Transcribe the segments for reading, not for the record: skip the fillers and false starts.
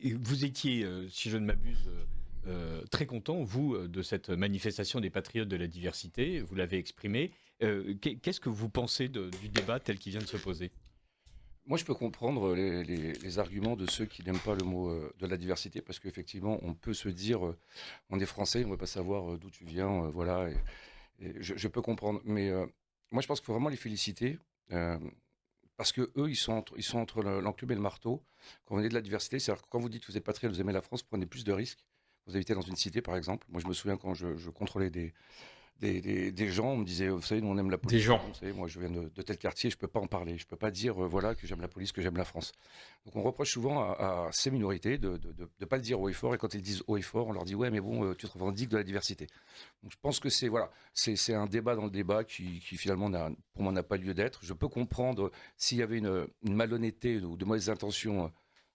Et vous étiez, si je ne m'abuse, très content, vous, de cette manifestation des patriotes de la diversité. Vous l'avez exprimé. Qu'est-ce que vous pensez du débat tel qu'il vient de se poser? Moi, je peux comprendre les arguments de ceux qui n'aiment pas le mot de la diversité, parce qu'effectivement, on peut se dire, on est français, on ne veut pas savoir d'où tu viens, voilà, et je peux comprendre. Mais moi, je pense qu'il faut vraiment les féliciter, euh, parce que eux, ils sont entre l'enclume et le marteau. Quand on est de la diversité, c'est-à-dire que quand vous dites que vous êtes patriote, vous aimez la France, vous prenez plus de risques. Vous habitez dans une cité, par exemple. Moi, je me souviens quand je contrôlais des gens, on me disait, vous savez, nous on aime la Des police. gens. Vous savez, moi je viens de tel quartier, je peux pas en parler. Je peux pas dire, voilà, que j'aime la police, que j'aime la France. Donc on reproche souvent à ces minorités de pas le dire haut et fort. Et quand ils disent haut et fort, on leur dit, ouais, mais bon, tu te revendiques de la diversité. Donc je pense que c'est voilà, c'est un débat dans le débat qui finalement pour moi n'a pas lieu d'être. Je peux comprendre s'il y avait une malhonnêteté ou de mauvaises intentions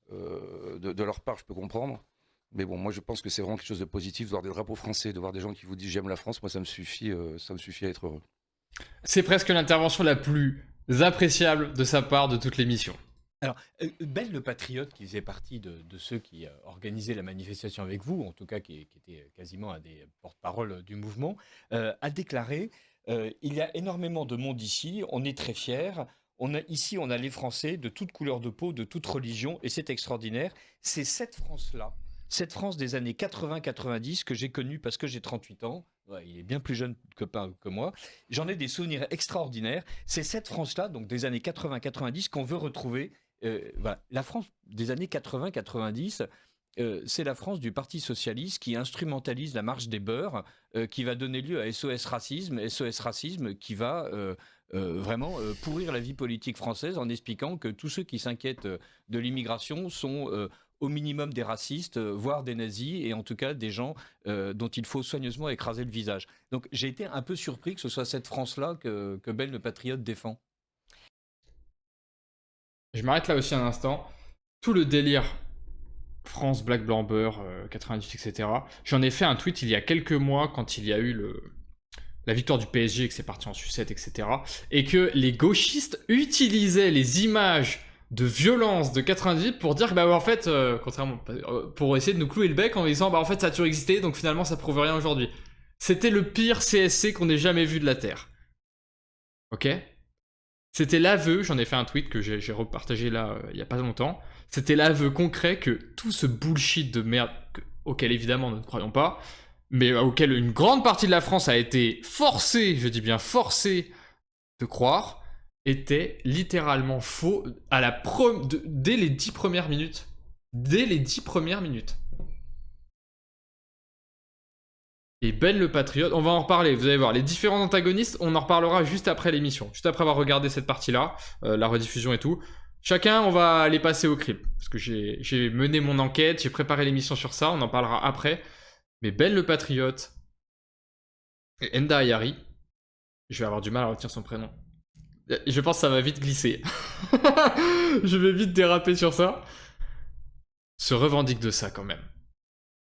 de leur part, je peux comprendre. Mais bon, moi je pense que c'est vraiment quelque chose de positif de voir des drapeaux français, de voir des gens qui vous disent j'aime la France. Moi ça me suffit à être heureux. C'est presque l'intervention la plus appréciable de sa part de toute l'émission. Alors, Bell le Patriote, qui faisait partie de ceux qui organisaient la manifestation avec vous, en tout cas qui était quasiment un des porte-parole du mouvement, a déclaré il y a énormément de monde ici, on est très fiers. Ici, on a les Français de toute couleur de peau, de toute religion, et c'est extraordinaire. C'est cette France-là, cette France des années 80-90 que j'ai connue parce que j'ai 38 ans. Ouais, il est bien plus jeune que moi. J'en ai des souvenirs extraordinaires. C'est cette France-là, donc des années 80-90, qu'on veut retrouver. Voilà. La France des années 80-90, c'est la France du Parti socialiste qui instrumentalise la marche des beurs, qui va donner lieu à SOS Racisme qui va vraiment pourrir la vie politique française en expliquant que tous ceux qui s'inquiètent de l'immigration sont au minimum des racistes, voire des nazis, et en tout cas des gens dont il faut soigneusement écraser le visage. Donc j'ai été un peu surpris que ce soit cette France-là que Bell le Patriote défend. Je m'arrête là aussi un instant. Tout le délire France, Black, Blanc, Beurre, 98, etc. J'en ai fait un tweet il y a quelques mois quand il y a eu la victoire du PSG et que c'est parti en sucette, etc. Et que les gauchistes utilisaient les images de violence de 98 pour dire que, bah, en fait, contrairement, pour essayer de nous clouer le bec en disant, bah, en fait, ça a toujours existé, donc finalement, ça prouve rien aujourd'hui. C'était le pire CSC qu'on ait jamais vu de la Terre. Ok? C'était l'aveu, j'en ai fait un tweet que j'ai repartagé là il y a pas longtemps. C'était l'aveu concret que tout ce bullshit de merde, auquel évidemment nous ne croyons pas, mais auquel une grande partie de la France a été forcée, je dis bien forcée, de croire, était littéralement faux dès les 10 premières minutes. Dès les 10 premières minutes. Et Ben le Patriote, on va en reparler, vous allez voir, les différents antagonistes, on en reparlera juste après l'émission, juste après avoir regardé cette partie-là, la rediffusion et tout. Chacun, on va les passer au crible, parce que j'ai mené mon enquête, j'ai préparé l'émission sur ça, on en parlera après. Mais Ben le Patriote et Enda Ayari, je vais avoir du mal à retenir son prénom. Je pense que ça va vite glisser. Je vais vite déraper sur ça. Se revendique de ça quand même.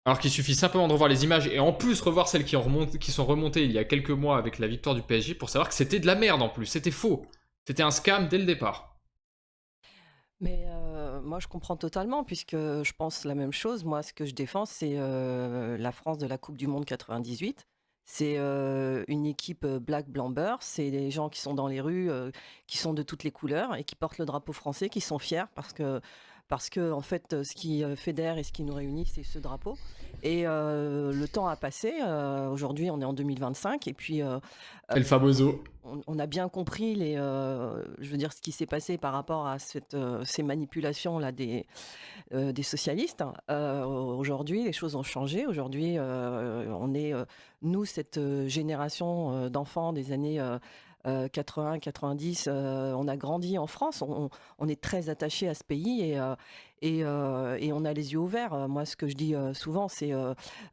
Alors qu'il suffit simplement de revoir les images et en plus revoir celles qui sont remontées il y a quelques mois avec la victoire du PSG pour savoir que c'était de la merde en plus, c'était faux. C'était un scam dès le départ. Mais moi, je comprends totalement, puisque je pense la même chose. Moi, ce que je défends, c'est la France de la Coupe du Monde 98. C'est une équipe black, blanc, beurre. C'est des gens qui sont dans les rues, qui sont de toutes les couleurs et qui portent le drapeau français, qui sont fiers parce que en fait, ce qui fédère et ce qui nous réunit, c'est ce drapeau. Et le temps a passé. Aujourd'hui, on est en 2025. Et puis, El Famoso. on a bien compris je veux dire, ce qui s'est passé par rapport à ces manipulations-là des socialistes. Aujourd'hui, les choses ont changé. Aujourd'hui, on est, nous, cette génération d'enfants des années 80, 90, on a grandi en France. On est très attaché à ce pays et on a les yeux ouverts. Moi, ce que je dis souvent, c'est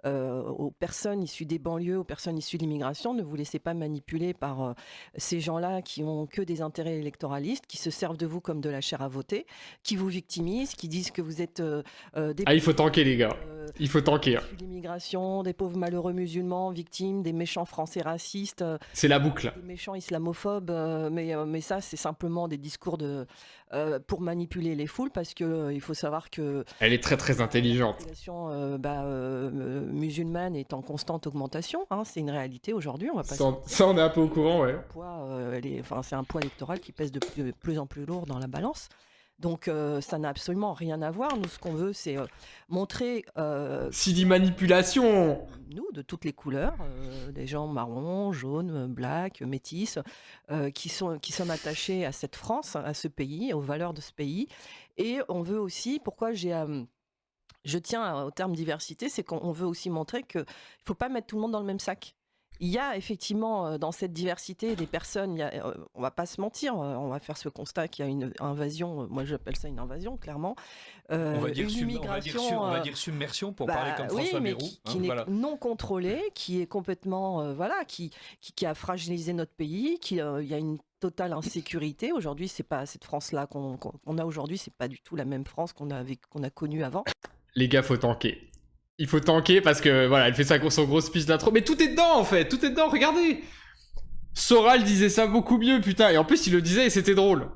aux personnes issues des banlieues, aux personnes issues de l'immigration, ne vous laissez pas manipuler par ces gens-là qui ont que des intérêts électoralistes, qui se servent de vous comme de la chair à voter, qui vous victimisent, qui disent que vous êtes des Ah, il faut tanker les gars. Il faut tanker. issus de l'immigration, des pauvres malheureux musulmans victimes, des méchants français racistes, C'est la boucle. des méchants islamophobes, mais ça, c'est simplement des discours pour manipuler les foules, parce que il faut savoir que Elle est très très la intelligente. population musulmane est en constante augmentation, hein, c'est une réalité aujourd'hui, on va pas se Ça, mentir. ça, on est un peu au courant, ouais. C'est un poids électoral qui pèse de plus en plus lourd dans la balance. Donc ça n'a absolument rien à voir. Nous, ce qu'on veut, c'est montrer, Si dit manipulation. nous, de toutes les couleurs, des gens marrons, jaunes, blacks, métis, qui sommes attachés à cette France, à ce pays, aux valeurs de ce pays. Et on veut aussi, pourquoi je tiens au terme diversité, c'est qu'on veut aussi montrer qu'il ne faut pas mettre tout le monde dans le même sac. Il y a effectivement dans cette diversité des personnes, on va pas se mentir, on va faire ce constat qu'il y a une invasion, moi j'appelle ça une invasion clairement, On va dire, une immigration, on va dire submersion pour bah, parler comme oui, François mais Bayrou. qui hein, n'est voilà. non contrôlée, qui est complètement, qui a fragilisé notre pays, il y a une totale insécurité. Aujourd'hui, c'est pas cette France-là qu'on a aujourd'hui, c'est pas du tout la même France qu'on a connue avant. Les gars, faut tanker. Il faut tanker parce que, voilà, elle fait son gros speech d'intro. Mais tout est dedans, en fait. Tout est dedans, regardez. Soral disait ça beaucoup mieux, putain. Et en plus, il le disait et c'était drôle.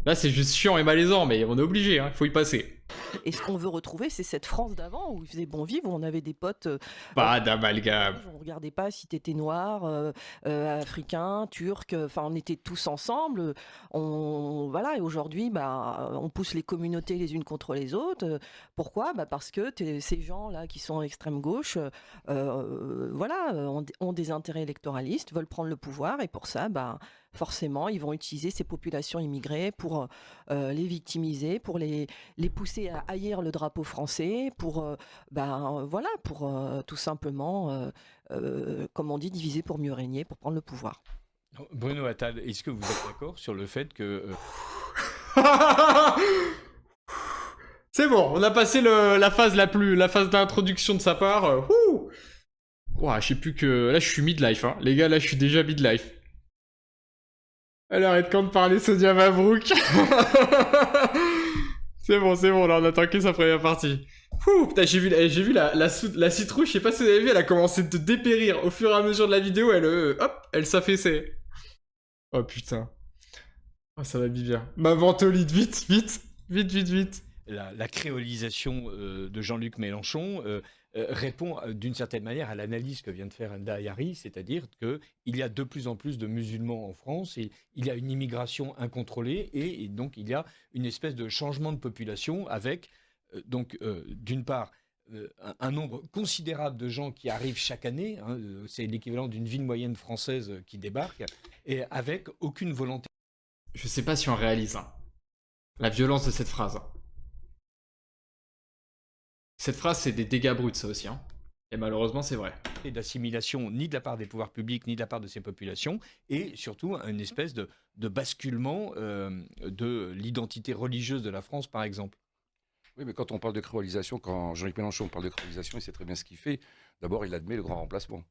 Là, c'est juste chiant et malaisant, mais on est obligé, hein. Faut y passer. Et ce qu'on veut retrouver, c'est cette France d'avant où il faisait bon vivre, où on avait des potes. Pas d'amalgame. On regardait pas si t'étais noir, africain, turc. Enfin, on était tous ensemble. Voilà. Et aujourd'hui, on pousse les communautés les unes contre les autres. Pourquoi ? Parce que ces gens-là qui sont extrême gauche, ont des intérêts électoralistes, veulent prendre le pouvoir, et pour ça, forcément, ils vont utiliser ces populations immigrées pour les victimiser, pour les pousser à haïr le drapeau français, pour tout simplement, comme on dit, diviser pour mieux régner, pour prendre le pouvoir. Bruno Attal, est-ce que vous êtes d'accord sur le fait que C'est bon, on a passé la phase d'introduction de sa part. Ouah, je sais plus que... Là, je suis midlife, hein. Les gars, là, je suis déjà midlife. Elle arrête quand de parler Sonia Mabrouk. C'est bon, là, on a tanké sa première partie. Putain, j'ai vu la citrouille, je sais pas si vous avez vu, elle a commencé de dépérir au fur et à mesure de la vidéo, elle s'affaissait. Oh putain. Oh, ça va bien. Ma ventolite, vite. la créolisation de Jean-Luc Mélenchon répond d'une certaine manière à l'analyse que vient de faire Enda Ayari, c'est-à-dire qu'il y a de plus en plus de musulmans en France et il y a une immigration incontrôlée et donc il y a une espèce de changement de population avec d'une part un nombre considérable de gens qui arrivent chaque année, hein, c'est l'équivalent d'une ville moyenne française qui débarque et avec aucune volonté. Je sais pas si on réalise la violence de cette phrase. Cette phrase, c'est des dégâts bruts, ça aussi. Hein. Et malheureusement, c'est vrai. D'assimilation ni de la part des pouvoirs publics, ni de la part de ces populations, et surtout une espèce de basculement de l'identité religieuse de la France, par exemple. Oui, mais quand on parle de créolisation, quand Jean-Luc Mélenchon parle de créolisation, il sait très bien ce qu'il fait. D'abord, il admet le grand remplacement.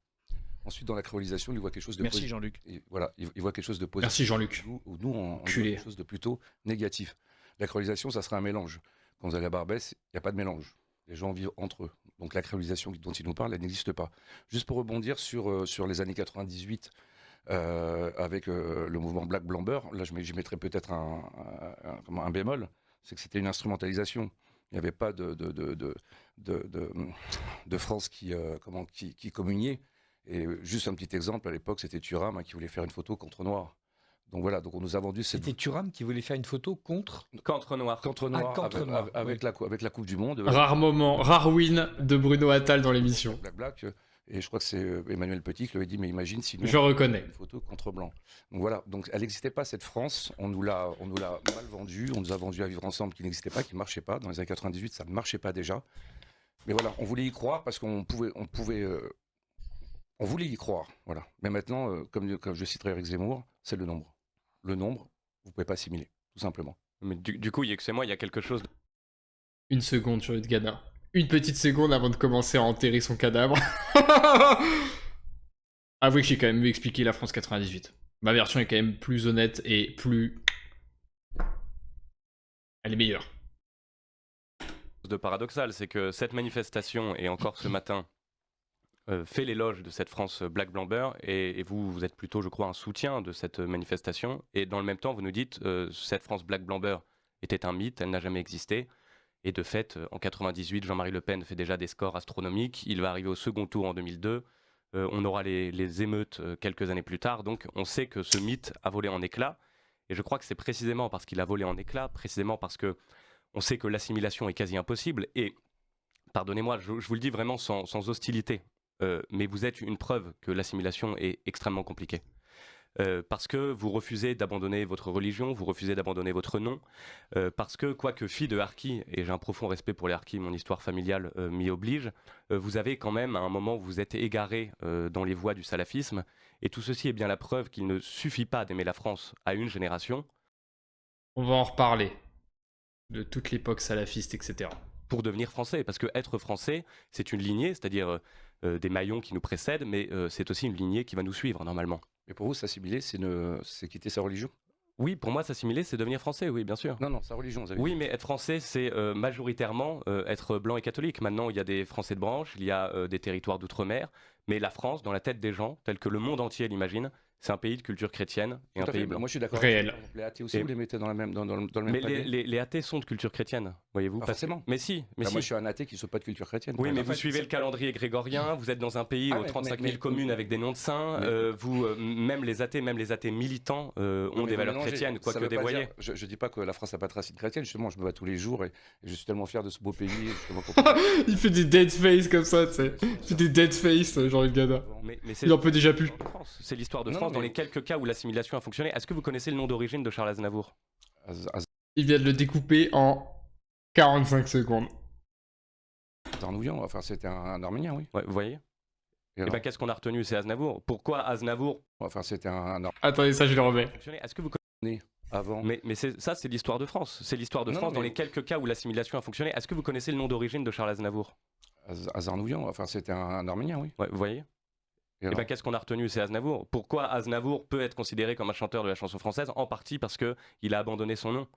Ensuite, dans la créolisation, il voit quelque chose de Merci Jean-Luc. Et voilà, il voit quelque chose de positif. Merci Jean-Luc. Nous, on voit quelque chose de plutôt négatif. La créolisation, ça sera un mélange. Quand vous allez à Barbès, il n'y a pas de mélange. Les gens vivent entre eux. Donc la créolisation dont il nous parle, elle n'existe pas. Juste pour rebondir sur les années 98, avec le mouvement Black Blamber, là j'y mettrais peut-être un bémol, c'est que c'était une instrumentalisation. Il n'y avait pas de France qui communiait. Et juste un petit exemple, à l'époque, c'était Thuram qui voulait faire une photo contre Noir. Donc voilà, donc on nous a vendu cette... C'était Thuram qui voulait faire une photo contre Noir. Contre Noir, avec la Coupe du Monde. Rare moment, rare win de Bruno Attal dans l'émission. Black. Et je crois que c'est Emmanuel Petit qui lui a dit, mais imagine si nous... Je reconnais. Une photo contre blanc. Donc voilà, donc elle n'existait pas cette France, on nous l'a mal vendue, on nous a vendu à vivre ensemble qui n'existait pas, qui ne marchait pas. Dans les années 98, ça ne marchait pas déjà. Mais voilà, on voulait y croire parce qu'on on voulait y croire, voilà. Mais maintenant, comme je citerai Eric Zemmour, c'est le nombre. Le nombre, vous ne pouvez pas assimiler, tout simplement. Mais du coup, excusez-moi, il y a quelque chose... Une seconde, Jean-Luc Gana. Une petite seconde avant de commencer à enterrer son cadavre. Avouez que j'ai quand même mieux expliqué la France 98. Ma version est quand même plus honnête et plus... Elle est meilleure. de paradoxal, c'est que cette manifestation, et encore ce matin, fait l'éloge de cette France Black Blanc Beurre, et vous, vous êtes plutôt, je crois, un soutien de cette manifestation, et dans le même temps, vous nous dites cette France Black Blanc Beurre était un mythe, elle n'a jamais existé, et de fait, en 98, Jean-Marie Le Pen fait déjà des scores astronomiques, il va arriver au second tour en 2002, on aura les émeutes quelques années plus tard, donc on sait que ce mythe a volé en éclats, et je crois que c'est précisément parce qu'il a volé en éclats, précisément parce que on sait que l'assimilation est quasi impossible, et pardonnez-moi, je vous le dis vraiment sans hostilité, mais vous êtes une preuve que l'assimilation est extrêmement compliquée. Parce que vous refusez d'abandonner votre religion, vous refusez d'abandonner votre nom, parce que, quoique fille de harki, et j'ai un profond respect pour les harkis, mon histoire familiale m'y oblige, vous avez quand même, à un moment où vous êtes égaré dans les voies du salafisme, et tout ceci est bien la preuve qu'il ne suffit pas d'aimer la France à une génération. On va en reparler de toute l'époque salafiste, etc. Pour devenir français, parce que être français, c'est une lignée, c'est-à-dire des maillons qui nous précèdent, mais c'est aussi une lignée qui va nous suivre normalement. Mais pour vous, s'assimiler, c'est quitter sa religion? Oui, pour moi, s'assimiler, c'est devenir français, oui, bien sûr. Non, sa religion, vous avez Oui, dit. mais être français, c'est majoritairement être blanc et catholique. Maintenant, il y a des Français de branche, il y a des territoires d'outre-mer, mais la France, dans la tête des gens, tel que le monde entier l'imagine, c'est un pays de culture chrétienne et un Tout à fait, pays bah, blanc. moi je suis d'accord. Réel. Les athées aussi, Et- vous les mettez dans le même Mais panier? les athées sont de culture chrétienne, voyez-vous. Pas parce que- forcément. Mais si, mais Bah, si. moi je suis un athée qui ne soit pas de culture chrétienne. Oui, par mais exemple. vous suivez le calendrier grégorien, vous êtes dans un pays Ah aux ouais, 35 mais- 000 communes avec des noms de saints, même les athés militants Oui, ont mais des vous valeurs mélangez. chrétiennes, Ça quoique veut pas dévoyées. dire- Je dis pas que la France n'a pas de racines chrétiennes, justement, je me bats tous les jours et je suis tellement fier de ce beau pays. Justement, Il fait des dead face comme ça, tu sais. Il fait des dead face, Jean-Luc Gada. Mais c'est Il en peut déjà plus. l'histoire de France. C'est l'histoire de Non, France mais- dans les quelques cas où l'assimilation a fonctionné. Est-ce que vous connaissez le nom d'origine de Charles Aznavour? Il vient de le découper en 45 secondes. Arnouillan, enfin c'était un Arménien, oui. Ouais, vous voyez? Et Et alors bien qu'est-ce qu'on a retenu? C'est Aznavour. Pourquoi Aznavour Enfin c'était un Attendez, ça je le remets. a fonctionné? Est-ce que vous avant. Mais ça, c'est l'histoire de France. C'est l'histoire de Non, France mais- dans les quelques cas où l'assimilation a fonctionné. Est-ce que vous connaissez le nom d'origine de Charles Aznavour? Arnouillan, enfin c'était un Arménien, oui. Ouais, vous voyez? Et Et alors bien qu'est-ce qu'on a retenu? C'est Aznavour. Pourquoi Aznavour peut être considéré comme un chanteur de la chanson française? En partie parce qu'il a abandonné son nom.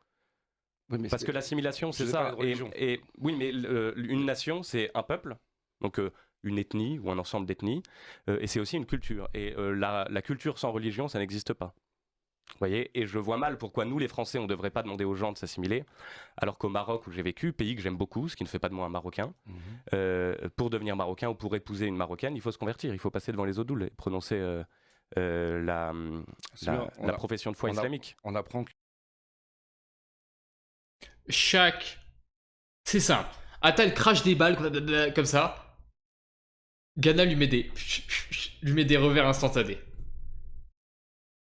Oui, mais Parce c'est- que l'assimilation, c'est vous ça. parlez de religion. Et oui, mais une nation, c'est un peuple, donc une ethnie ou un ensemble d'ethnies, et c'est aussi une culture. Et la culture sans religion, ça n'existe pas. Vous voyez? Et je vois mal pourquoi nous, les Français, on ne devrait pas demander aux gens de s'assimiler, alors qu'au Maroc, où j'ai vécu, pays que j'aime beaucoup, ce qui ne fait pas de moi un Marocain, pour devenir Marocain ou pour épouser une Marocaine, il faut se convertir, il faut passer devant les odouls et prononcer Sinon, on la a- profession de foi on a- islamique. On apprend que Chaque. C'est simple. Atal crache des balles comme ça. Ghana lui met des revers instantanés.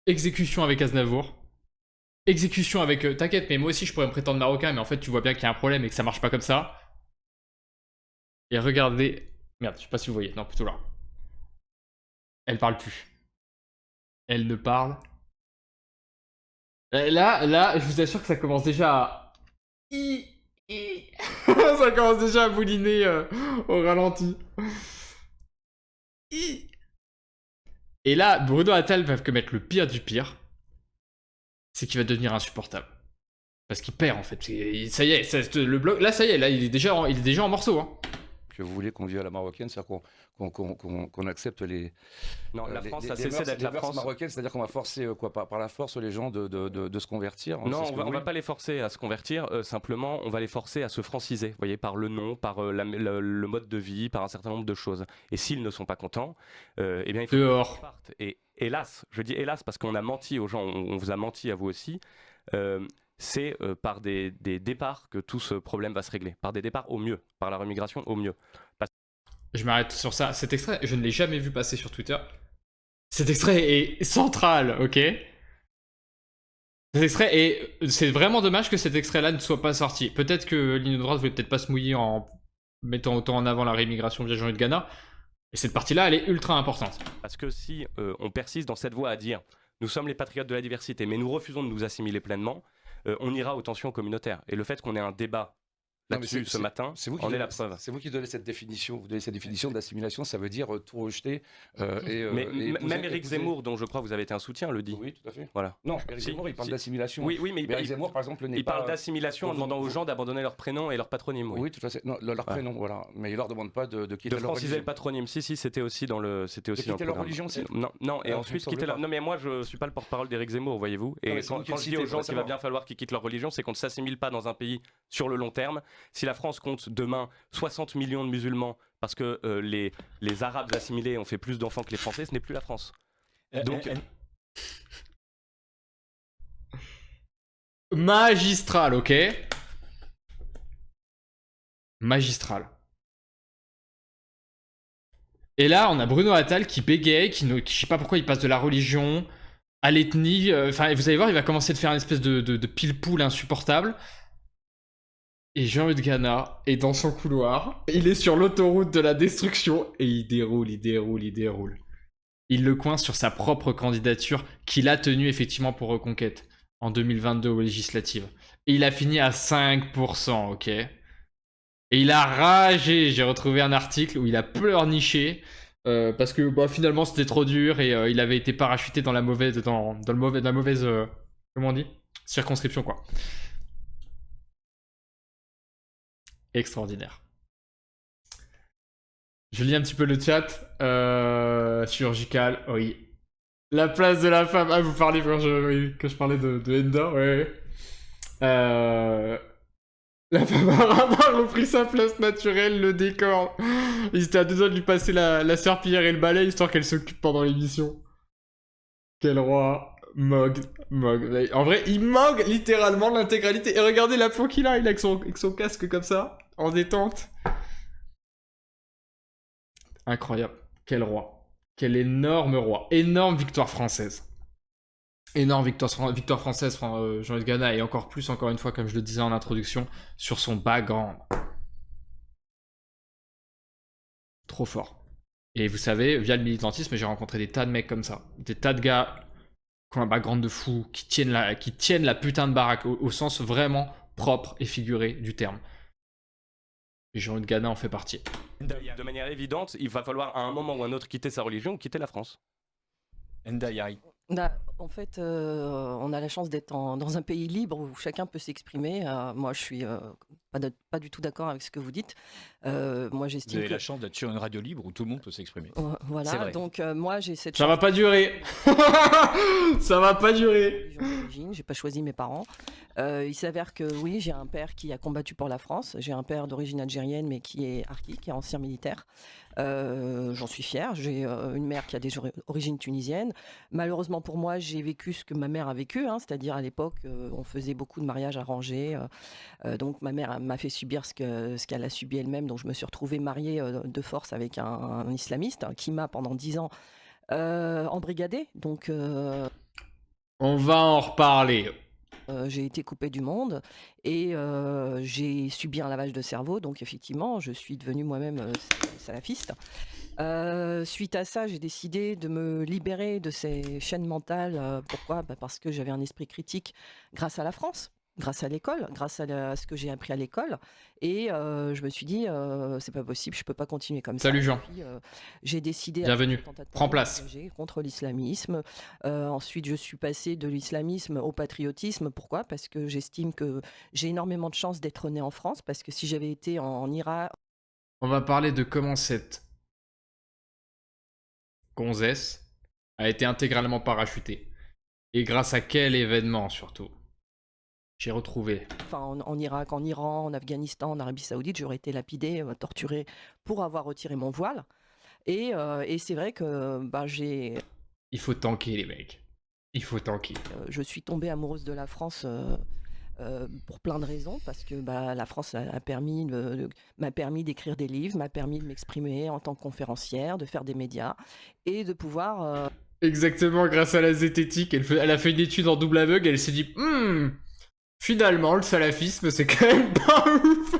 Exécution avec Aznavour. Exécution avec. T'inquiète, mais moi aussi je pourrais me prétendre marocain, mais en fait tu vois bien qu'il y a un problème et que ça marche pas comme ça. Et regardez. Merde, je sais pas si vous voyez. Non, plutôt là. Elle parle plus. Elle ne parle. Là, je vous assure que ça commence déjà à. Ça commence déjà à bouliner au ralenti. Et là, Bruno Attal va commettre le pire du pire. C'est qu'il va devenir insupportable. Parce qu'il perd en fait. Ça y est, le bloc. Là, ça y est, là, il est déjà en morceaux. Hein. vous voulez qu'on vive à la marocaine, c'est-à-dire qu'on accepte les. Non, la France a les cessé mœurs- d'être les la mœurs France. marocaines, c'est-à-dire qu'on va forcer par la force les gens de se convertir. Non, c'est ce que on vous va voulez pas les forcer à se convertir, simplement on va les forcer à se franciser, vous voyez, par le nom, par le mode de vie, par un certain nombre de choses. Et s'ils ne sont pas contents, eh bien il faut Dehors. qu'ils partent. Et hélas, je dis hélas parce qu'on a menti aux gens, on vous a menti à vous aussi, c'est par des départs que tout ce problème va se régler, par des départs au mieux, par la remigration au mieux. Je m'arrête sur ça. Cet extrait, je ne l'ai jamais vu passer sur Twitter. Cet extrait est central, ok? Cet extrait est... C'est vraiment dommage que cet extrait-là ne soit pas sorti. Peut-être que Ligne droite voulait peut-être pas se mouiller en mettant autant en avant la réimmigration via Jean-Luc Gana. Et cette partie-là, elle est ultra importante. Parce que si on persiste dans cette voie à dire nous sommes les patriotes de la diversité, mais nous refusons de nous assimiler pleinement, on ira aux tensions communautaires. Et le fait qu'on ait un débat mais là-dessus ce matin c'est vous qui en est donnez la preuve. C'est vous qui donnez cette définition. Vous donnez cette définition d'assimilation, ça veut dire tout rejeter. Et Même Éric Zemmour, dont je crois vous avez été un soutien, le dit. Oui, tout à fait. Voilà. Non, Éric Zemmour, il parle d'assimilation. Oui, mais Éric Zemmour, par exemple, n'est il pas. parle d'assimilation en demandant aux gens d'abandonner leur prénom et leur patronyme. Oui, tout à fait. Non, leur prénom, voilà. Mais il leur demande pas de quitter De leur franciser religion. le patronyme. Si, c'était aussi dans le. C'était aussi dans le quitter leur programme. religion, c'est. Non. Et Ah, ensuite ça me quitter semble la. pas. Non, mais moi, je suis pas le porte-parole d'Éric Zemmour, voyez-vous. Et mais c'est vous qui quand le je dis citez, aux gens qu'il va forcément. bien falloir qu'ils quittent leur religion, c'est qu'on ne s'assimile pas dans un pays sur le long terme. Si la France compte demain 60 millions de musulmans parce que les Arabes assimilés ont fait plus d'enfants que les Français, ce n'est plus la France. Donc, Magistral, ok? Magistral. Et là, on a Bruno Attal qui bégaye, qui je sais pas pourquoi il passe de la religion à l'ethnie. Enfin, vous allez voir, il va commencer de faire une espèce de pile-poule insupportable. Et Jean-Luc Gana est dans son couloir. Il est sur l'autoroute de la destruction. Et il déroule. Il le coince sur sa propre candidature qu'il a tenue effectivement pour Reconquête en 2022 aux législatives. Et il a fini à 5%, ok? Et il a ragé. J'ai retrouvé un article où il a pleurniché parce que finalement c'était trop dur et il avait été parachuté dans la mauvaise, comment on dit? Circonscription, quoi. Extraordinaire. Je lis un petit peu le chat. Chirurgical, oui. La place de la femme. Ah, vous parlez quand je parlais de Enda, ouais. La femme arabe a repris sa place naturelle, le décor. Ils étaient à deux doigts de lui passer la serpillière et le balai histoire qu'elle s'occupe pendant l'émission. Quel roi. Mog. En vrai, il mogue littéralement l'intégralité. Et regardez la peau qu'il a, il a avec son casque comme ça, en détente. Incroyable. Quel roi. Quel énorme roi. Énorme victoire française. Énorme victoire française, Jean-Luc Gana, et encore plus, encore une fois, comme je le disais en introduction, sur son background. Trop fort. Et vous savez, via le militantisme, j'ai rencontré des tas de mecs comme ça. Des tas de gars qui ont un background de fou, qui tiennent la putain de baraque, au sens vraiment propre et figuré du terme. Et Jean-Luc Gana en fait partie. de manière évidente, il va falloir à un moment ou un autre quitter sa religion ou quitter la France. Ndayari. En fait, on a la chance d'être dans un pays libre où chacun peut s'exprimer. Moi, je suis pas du tout d'accord avec ce que vous dites. Moi, Vous j'estime avez que... la chance d'être sur une radio libre où tout le monde peut s'exprimer. C'est Voilà, vrai. donc moi, j'ai cette Ça chance va pas durer. Ça va pas durer. d'origine, j'ai pas choisi mes parents. Il s'avère que oui, j'ai un père qui a combattu pour la France. J'ai un père d'origine algérienne, mais qui est harki, qui est ancien militaire. J'en suis fière. J'ai une mère qui a des origines tunisiennes. Malheureusement pour moi, j'ai vécu ce que ma mère a vécu, hein, c'est-à-dire à l'époque, on faisait beaucoup de mariages arrangés. Donc ma mère m'a fait subir ce qu'elle a subi elle-même. Donc je me suis retrouvée mariée de force avec un islamiste qui m'a pendant 10 ans embrigadée. Donc On va en reparler. j'ai été coupée du monde et j'ai subi un lavage de cerveau. Donc effectivement, je suis devenue moi-même salafiste. Suite à ça, j'ai décidé de me libérer de ces chaînes mentales. Pourquoi ? Parce que j'avais un esprit critique grâce à la France, grâce à l'école, grâce à ce que j'ai appris à l'école. Et je me suis dit, c'est pas possible, je peux pas continuer comme Salut ça. Jean. Et puis, j'ai décidé... Bienvenue. après une tentative Prends place. engagée contre l'islamisme. Ensuite, je suis passée de l'islamisme au patriotisme. Pourquoi ? Parce que j'estime que j'ai énormément de chance d'être née en France. Parce que si j'avais été en Irak... On va parler de comment cette gonzesse a été intégralement parachutée. Et grâce à quel événement surtout. J'ai retrouvé. Enfin, en Irak, en Iran, en Afghanistan, en Arabie Saoudite, j'aurais été lapidée, torturée pour avoir retiré mon voile. Et c'est vrai que Il faut tanker les mecs. Il faut tanker. je suis tombée amoureuse de la France pour plein de raisons, parce que la France m'a permis d'écrire des livres, m'a permis de m'exprimer en tant que conférencière, de faire des médias et de pouvoir... Exactement, grâce à la zététique, elle a fait une étude en double aveugle, elle s'est dit finalement, le salafisme, c'est quand même pas ouf.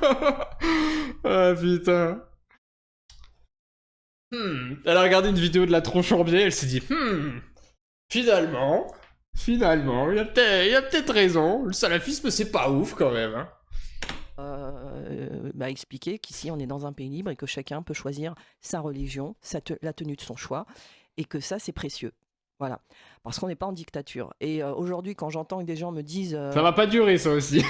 Ah putain. Elle a regardé une vidéo de la tronche en biais, elle s'est dit finalement, il y a peut-être raison, le salafisme, c'est pas ouf quand même. Hein. expliquer qu'ici on est dans un pays libre et que chacun peut choisir sa religion, la tenue de son choix, et que ça c'est précieux. Voilà, parce qu'on n'est pas en dictature. Et aujourd'hui, quand j'entends que des gens me disent Ça va pas durer, ça aussi.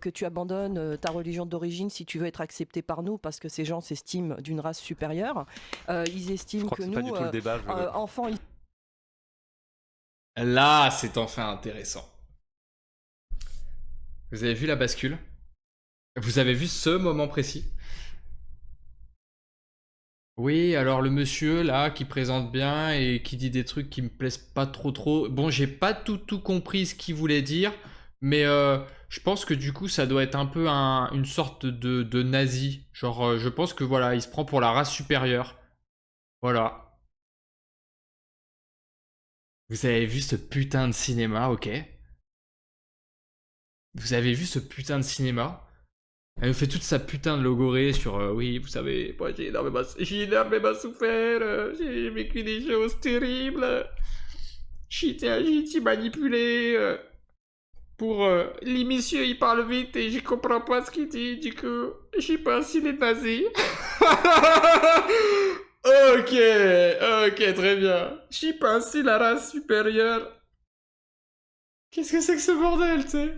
que tu abandonnes ta religion d'origine si tu veux être accepté par nous, parce que ces gens s'estiment d'une race supérieure, ils Je estiment crois que que c'est pas du nous, tout le débat. enfants, Là, c'est enfin intéressant. Vous avez vu la bascule? Vous avez vu ce moment précis? Oui, alors le monsieur là qui présente bien et qui dit des trucs qui me plaisent pas trop. Bon, j'ai pas tout compris ce qu'il voulait dire, mais je pense que du coup ça doit être un peu une sorte de nazi. Genre, je pense que voilà, il se prend pour la race supérieure. Voilà. Vous avez vu ce putain de cinéma, ok? Vous avez vu ce putain de cinéma? Elle nous fait toute sa putain de logorée sur oui, vous savez, moi j'ai énormément souffert, j'ai vécu des choses terribles, j'ai été manipulé pour les messieurs ils parlent vite et je comprends pas ce qu'ils disent, du coup, j'ai pas si les nazis. Ok, très bien. J'ai pas ainsi la race supérieure. Qu'est-ce que c'est que ce bordel, tu sais?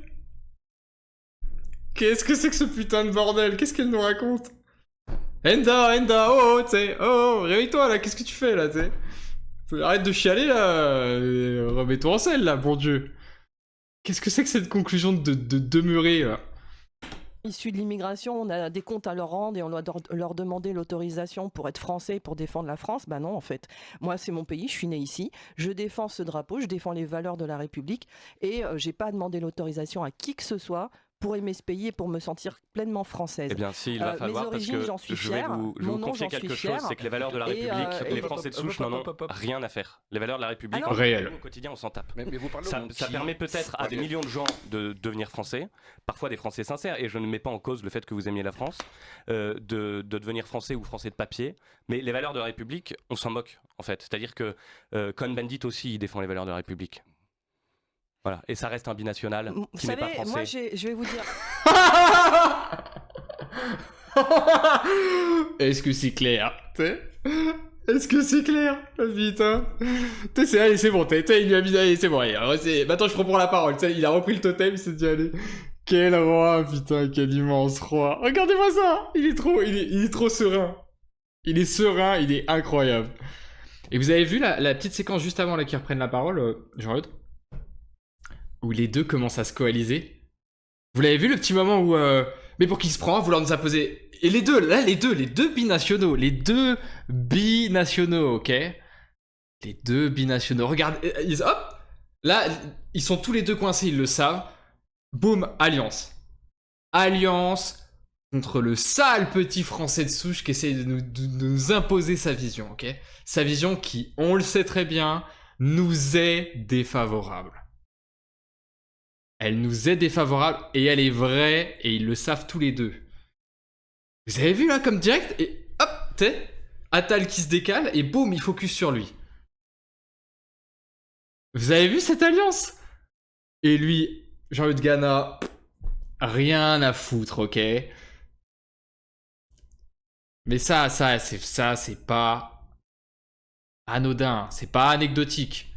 Qu'est-ce que c'est que ce putain de bordel? Qu'est-ce qu'elle nous raconte? Enda, tu sais, réveille-toi là, qu'est-ce que tu fais là, tu sais? Arrête de chialer là, remets-toi en selle là, bon Dieu. Qu'est-ce que c'est que cette conclusion de demeurer là? issus de l'immigration, on a des comptes à leur rendre et on doit leur demander l'autorisation pour être français, pour défendre la France. Ben non, en fait. Moi, c'est mon pays, je suis née ici. Je défends ce drapeau, je défends les valeurs de la République et j'ai pas demandé l'autorisation à qui que ce soit pour aimer ce pays et pour me sentir pleinement française. Eh bien, si, il va falloir, parce que je vais vous confier quelque chose, c'est que les valeurs de la République, les Français de souche n'en ont rien à faire. Les valeurs de la République, réel. au quotidien, on s'en tape. Mais vous parlez Ça permet peut-être à des millions de gens de devenir français, parfois des Français sincères, et je ne mets pas en cause le fait que vous aimiez la France, de devenir français ou français de papier, mais les valeurs de la République, on s'en moque, en fait. C'est-à-dire que Cohn-Bendit aussi, il défend les valeurs de la République. Voilà, et ça reste un binational qui n'est pas français. Moi, je vais vous dire. Est-ce que c'est clair? Est-ce que c'est clair? Putain. Allez, c'est bon, il lui a mis, allez, c'est bon, allez, maintenant je reprends la parole, il a repris le totem, il s'est dit, allez. Quel roi, putain, quel immense roi. Regardez-moi ça, il est trop serein. Il est serein, il est incroyable. Et vous avez vu la petite séquence juste avant là qu'ils reprennent la parole, Jean-Eudes, où les deux commencent à se coaliser. Vous l'avez vu le petit moment où mais pour qui se prend à vouloir nous imposer. Et les deux binationaux, ok? Les deux binationaux. Regarde, hop, là ils sont tous les deux coincés, ils le savent. Boum, alliance contre le sale petit français de souche qui essaye de nous imposer sa vision, ok? Sa vision qui, on le sait très bien, nous est défavorable. Elle nous est défavorable et elle est vraie et ils le savent tous les deux. Vous avez vu là comme direct et hop, t'es Attal qui se décale et boum, il focus sur lui. Vous avez vu cette alliance? Et lui, Jean-Luc Gana, rien à foutre, ok? Mais ça c'est pas anodin, c'est pas anecdotique.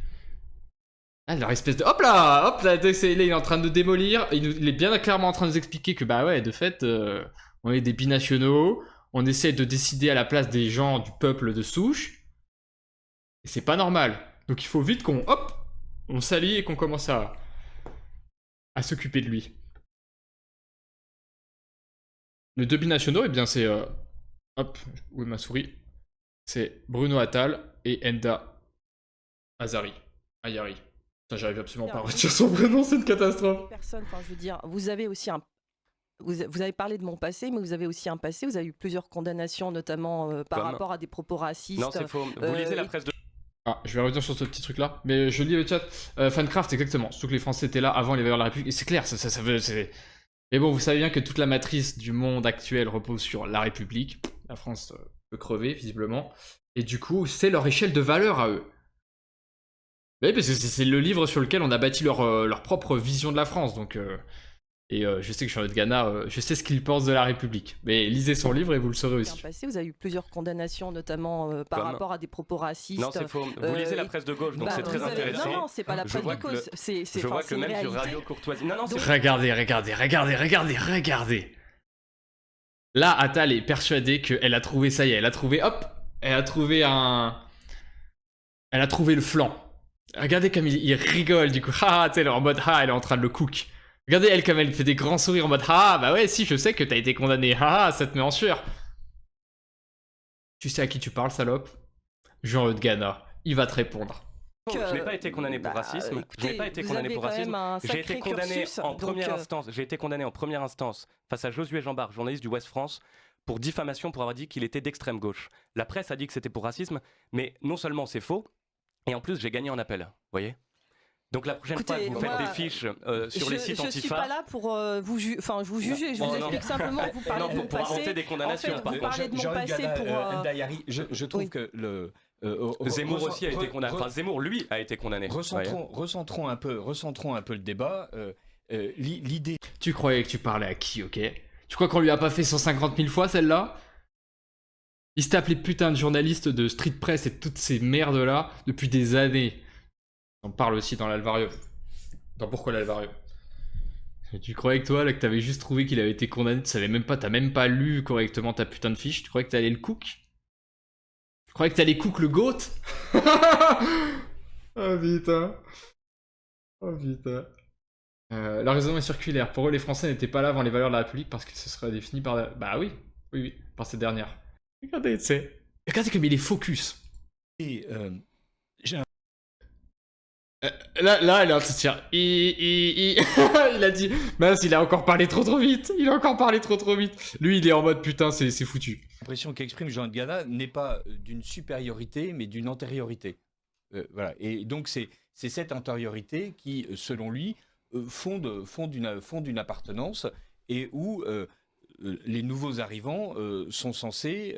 Ah, leur espèce de... Hop là, là, il est en train de démolir. Il est bien clairement en train de nous expliquer que, bah ouais, de fait, on est des binationaux. On essaie de décider à la place des gens du peuple de souche. Et c'est pas normal. Donc il faut vite on s'allie et qu'on commence à s'occuper de lui. Les deux binationaux, eh bien c'est... hop, où est ma souris? C'est Bruno Attal et Enda Ayari. Putain, j'arrive absolument pas à retenir son prénom, c'est une catastrophe. Personne, enfin, je veux dire, vous avez aussi vous avez parlé de mon passé, mais vous avez aussi un passé. Vous avez eu plusieurs condamnations, notamment par rapport à des propos racistes. Non, c'est faux. Vous lisez la presse de... Ah, je vais revenir sur ce petit truc-là, mais je lis le chat. Fancraft, exactement. Surtout que les Français étaient là avant les valeurs de la République. Et c'est clair, ça veut... Mais bon, vous savez bien que toute la matrice du monde actuel repose sur la République. La France peut crever, visiblement. Et du coup, c'est leur échelle de valeur à eux. Oui, parce que c'est le livre sur lequel on a bâti leur propre vision de la France, donc Et je sais que Jean-Luc Gana, je sais ce qu'il pense de la République. Mais lisez son livre et vous le saurez Bien aussi. passé, vous avez eu plusieurs condamnations, notamment par Comme- rapport à des propos racistes. Non, c'est faux. Vous lisez la presse de gauche, donc Bah, c'est très vous avez- intéressant. Non, non, c'est pas la Je presse vois de que cause. C'est Je vois que une même sur réalité. Radio Courtoisie. Non, non, c'est Regardez. Là, Attal est persuadée qu'elle a trouvé, ça y est, elle a trouvé le flanc. Regardez comme il rigole du coup. Ah, tu sais, en mode, elle est en train de le cook. Regardez elle comme elle fait des grands sourires en mode, bah ouais, si, je sais que t'as été condamné. Ça te met en sueur. Tu sais à qui tu parles, salope? Jean-Eudes Gana. Il va te répondre. Je n'ai pas été condamné pour racisme. Je n'ai pas été condamné pour racisme. J'ai été condamné en première instance. J'ai été condamné en première instance face à Josué Jambard, journaliste du Ouest France, pour diffamation pour avoir dit qu'il était d'extrême gauche. La presse a dit que c'était pour racisme, mais non seulement c'est faux, et en plus j'ai gagné en appel. Vous voyez? Donc la prochaine fois que vous faites des fiches sur les sites Je suis pas Antifa. là pour vous juger, je vous explique simplement. Vous parlez de mon pour inventer passé. des condamnations. En fait, par vous contre. parlez de mon passé pour. Je trouve Oui. que le. Zemmour aussi a été condamné. Enfin, Zemmour, lui, a été condamné. Recentrons un peu le débat. L'idée. Tu croyais que tu parlais à qui, ok? Tu crois qu'on lui a pas fait 150 000 fois celle-là? Il se tape les putains de journalistes de street press et toutes ces merdes-là depuis des années. On parle aussi dans l'Alvarium. Dans Pourquoi l'Alvarium? Tu croyais que toi, là, que t'avais juste trouvé qu'il avait été condamné, tu savais même pas, t'as même pas lu correctement ta putain de fiche, tu croyais que t'allais le cook? Tu croyais que t'allais cook le goat? Oh putain. Oh putain. La raison est circulaire. Pour eux, les Français n'étaient pas là avant les valeurs de la République parce qu'ils se seraient définis par... Bah oui, par cette dernière. Regardez, tu sais. Regardez comme il est focus. Et, Là, elle est en train de se dire... Il a dit... Mince, il a encore parlé trop vite. Lui, il est en mode putain, c'est foutu. l'impression qu'exprime Jean Gana n'est pas d'une supériorité, mais d'une antériorité. Voilà. Et donc, c'est cette antériorité qui, selon lui, fonde une appartenance et où les nouveaux arrivants sont censés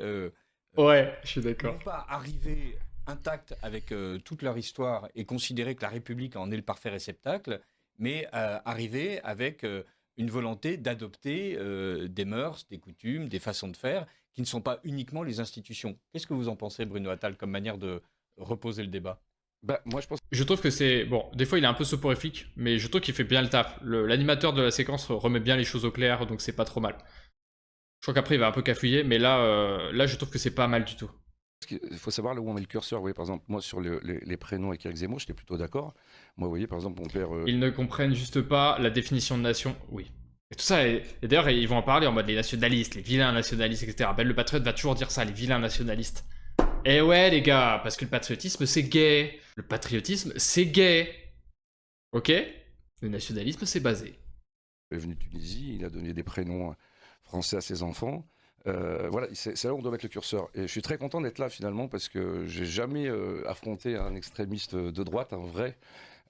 Ouais, je suis d'accord. non pas arriver intacts avec toute leur histoire et considérer que la République en est le parfait réceptacle, mais arriver avec une volonté d'adopter des mœurs, des coutumes, des façons de faire qui ne sont pas uniquement les institutions. Qu'est-ce que vous en pensez, Bruno Attal, comme manière de reposer le débat? Bah, moi, je pense. Je trouve que c'est... Bon, des fois, il est un peu soporifique, mais je trouve qu'il fait bien le taf. L'animateur de la séquence remet bien les choses au clair, donc c'est pas trop mal. Je crois qu'après, il va un peu cafouiller, mais là, je trouve que c'est pas mal du tout. Il faut savoir là où on met le curseur. Vous voyez, par exemple, moi, sur les prénoms avec Éric Zemmour, j'étais plutôt d'accord. Moi, vous voyez, par exemple, mon père. Ils ne comprennent juste pas la définition de nation. Oui. Et tout ça, et d'ailleurs, ils vont en parler en mode les nationalistes, les vilains nationalistes, etc. Ben, le patriote va toujours dire ça, les vilains nationalistes. Eh ouais, les gars, parce que le patriotisme, c'est gay. Le patriotisme, c'est gay. Ok? Le nationalisme, c'est basé. Il est venu de Tunisie, il a donné des prénoms français à ses enfants. Voilà, c'est là où on doit mettre le curseur. Et je suis très content d'être là finalement parce que j'ai jamais affronté un extrémiste de droite, un vrai.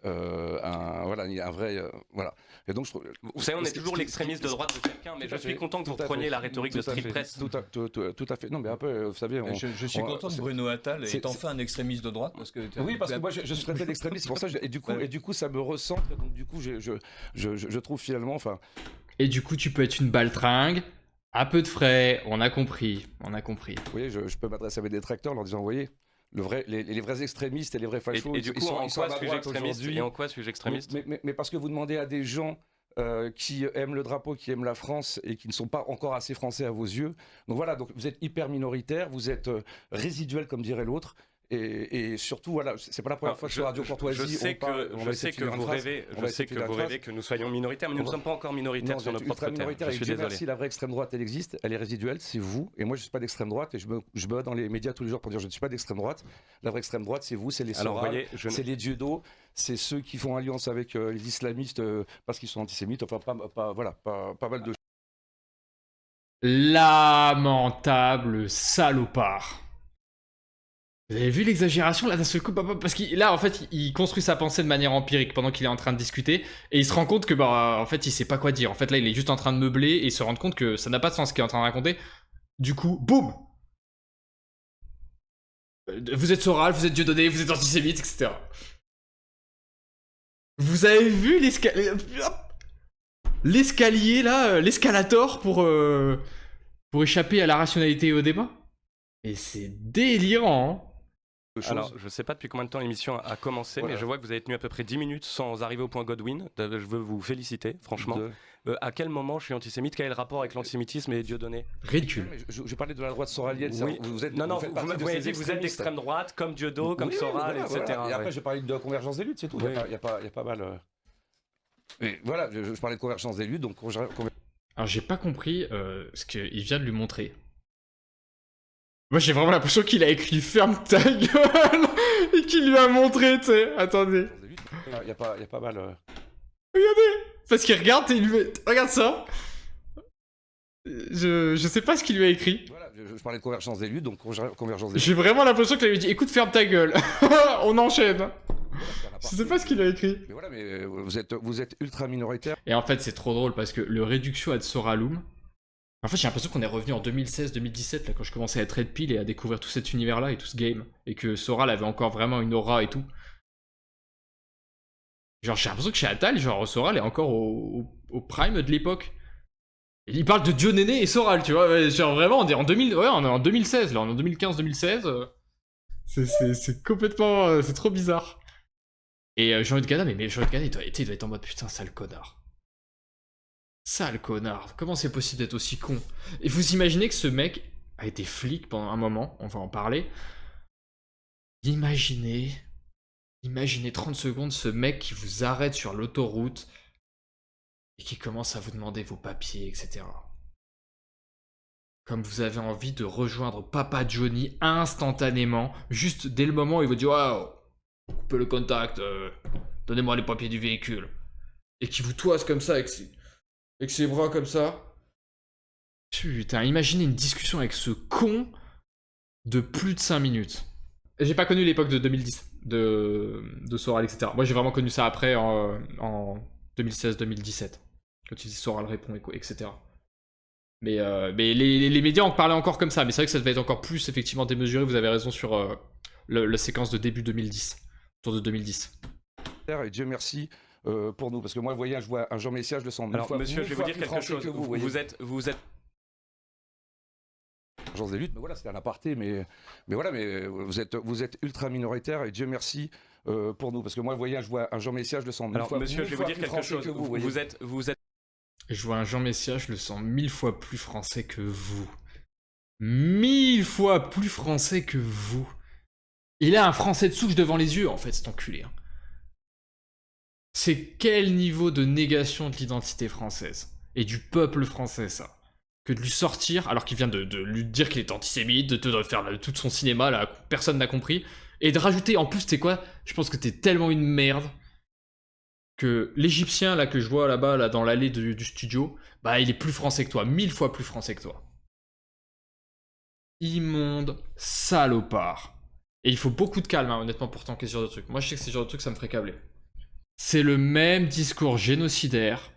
Un vrai. Voilà. Et donc, Vous savez, on est toujours l'extrémiste de droite de quelqu'un, mais je suis content que vous preniez la rhétorique de street press. Tout à fait. Non, mais après, vous savez. Je suis content que Bruno Attal ait enfin un extrémiste de droite. Parce que oui, parce que moi, je suis traité d'extrémiste. C'est pour ça. Et du coup, ça me recentre. Donc, du coup, je trouve finalement. Enfin. Et du coup, tu peux être une baltringue. À peu de frais, on a compris. Vous voyez, je peux m'adresser à mes détracteurs en leur disant, vous voyez, les vrais extrémistes et les vrais fachos, et du coup, en quoi suis-je extrémiste et en quoi suis-je extrémiste? Mais parce que vous demandez à des gens qui aiment le drapeau, qui aiment la France et qui ne sont pas encore assez français à vos yeux. Donc voilà, donc vous êtes hyper minoritaire, vous êtes résiduel comme dirait l'autre. Et surtout, voilà, c'est pas la première fois que sur Radio Courtoisie, je sais que vous rêvez que nous soyons minoritaires, mais nous ne sommes pas encore minoritaires sur notre propre terre. Je suis désolé. Merci, la vraie extrême droite, elle existe, elle est résiduelle, c'est vous. Et moi, je ne suis pas d'extrême droite et je me bats dans les médias tous les jours pour dire je ne suis pas d'extrême droite. La vraie extrême droite, c'est vous, c'est les Soral, c'est les Dieudo, c'est ceux qui font alliance avec les islamistes parce qu'ils sont antisémites. Enfin, pas mal de choses. Lamentable salopard. Vous avez vu l'exagération là d'un seul coup, papa? Parce qu'il là en fait il construit sa pensée de manière empirique pendant qu'il est en train de discuter et il se rend compte que en fait il sait pas quoi dire. En fait là il est juste en train de meubler et il se rend compte que ça n'a pas de sens ce qu'il est en train de raconter. Du coup, boum! Vous êtes Soral, vous êtes Dieudonné, vous êtes antisémite, etc. Vous avez vu l'escalier? l'escalier là, l'escalator pour échapper à la rationalité et au débat. Et c'est délirant. Hein. Alors, je sais pas depuis combien de temps l'émission a commencé, Voilà. mais je vois que vous avez tenu à peu près 10 minutes sans arriver au point Godwin. Je veux vous féliciter, franchement. À quel moment je suis antisémite? Quel est le rapport avec l'antisémitisme et Dieudonné? Ridicule. Je parlais de la droite soralienne. Oui. Vous êtes, Non, non, faites vous partie de m'avez ces dit que vous êtes extrémistes. d'extrême droite, comme Diodo, comme Oui, Soral, voilà, etc. voilà. Et après, ouais. j'ai parlé de convergence des luttes, c'est tout. Oui. Il y a pas mal. Mais voilà, je parlais de convergence des luttes, donc Alors j'ai pas compris ce qu'il vient de lui montrer. Moi j'ai vraiment l'impression qu'il a écrit ferme ta gueule et qu'il lui a montré, tu sais. Attendez. il y a pas mal. Parce qu'il regarde et il lui met... Regarde ça. Je sais pas ce qu'il lui a écrit. Voilà, je parlais de convergence des luttes, donc convergence des luttes. J'ai vraiment l'impression qu'il lui a dit écoute ferme ta gueule. On enchaîne. Je sais pas ce qu'il a écrit. Mais voilà, mais vous êtes ultra minoritaire. Et en fait c'est trop drôle parce que le réduction ad Soralum... En fait, j'ai l'impression qu'on est revenu en 2016-2017, là, quand je commençais à être Red Pill et à découvrir tout cet univers-là et tout ce game. Et que Soral avait encore vraiment une aura et tout. Genre, j'ai l'impression que chez Atal, genre, Soral est encore au prime de l'époque. Et il parle de Dieu Néné et Soral, tu vois. Ouais, genre, vraiment, on est en 2016, là, on est en 2015-2016. C'est complètement... c'est trop bizarre. Et Jean-Luc Gana, mais Jean-Luc Gana, il doit être en mode, putain, sale connard. Sale connard, comment c'est possible d'être aussi con? Et vous imaginez que ce mec a été flic pendant un moment, on va en parler. Imaginez 30 secondes ce mec qui vous arrête sur l'autoroute et qui commence à vous demander vos papiers, etc. Comme vous avez envie de rejoindre Papa Johnny instantanément, juste dès le moment où il vous dit oh, coupez le contact, donnez-moi les papiers du véhicule. Et qui vous toise comme ça avec ses bras comme ça. Putain, imaginez une discussion avec ce con de plus de 5 minutes. J'ai pas connu l'époque de 2010, de Soral, etc. Moi j'ai vraiment connu ça après, en 2016-2017. Quand il dit Soral répond, etc. Mais les médias en parlaient encore comme ça. Mais c'est vrai que ça devait être encore plus effectivement démesuré. Vous avez raison sur la séquence de début 2010. Autour de 2010. Et Dieu merci. Pour nous, parce que moi, vous voyez, je vois un Jean Messia, je le sens. Alors, monsieur, je vais vous dire quelque chose. Vous êtes des luttes, mais voilà, c'était un aparté, mais voilà, mais vous êtes ultra minoritaire et Dieu merci pour nous, parce que moi, vous voyez, je vois un Jean Messia, je le sens. Alors, monsieur, je vais vous dire quelque chose. Vous êtes. Je vois un Jean Messia, je le sens 1000 fois plus français que vous. 1000 fois plus français que vous. Il a un français de souche devant les yeux, en fait, cet enculé. Hein. C'est quel niveau de négation de l'identité française et du peuple français, ça? Que de lui sortir, alors qu'il vient de lui dire qu'il est antisémite, de faire tout son cinéma, là, personne n'a compris, et de rajouter, en plus, t'es quoi? Je pense que t'es tellement une merde que l'Égyptien, là, que je vois là-bas, là, dans l'allée du studio, bah, il est plus français que toi, 1000 fois plus français que toi. Immonde salopard. Et il faut beaucoup de calme, hein, honnêtement, pour tanker ce genre de truc. Moi, je sais que ce genre de truc, ça me ferait câbler. C'est le même discours génocidaire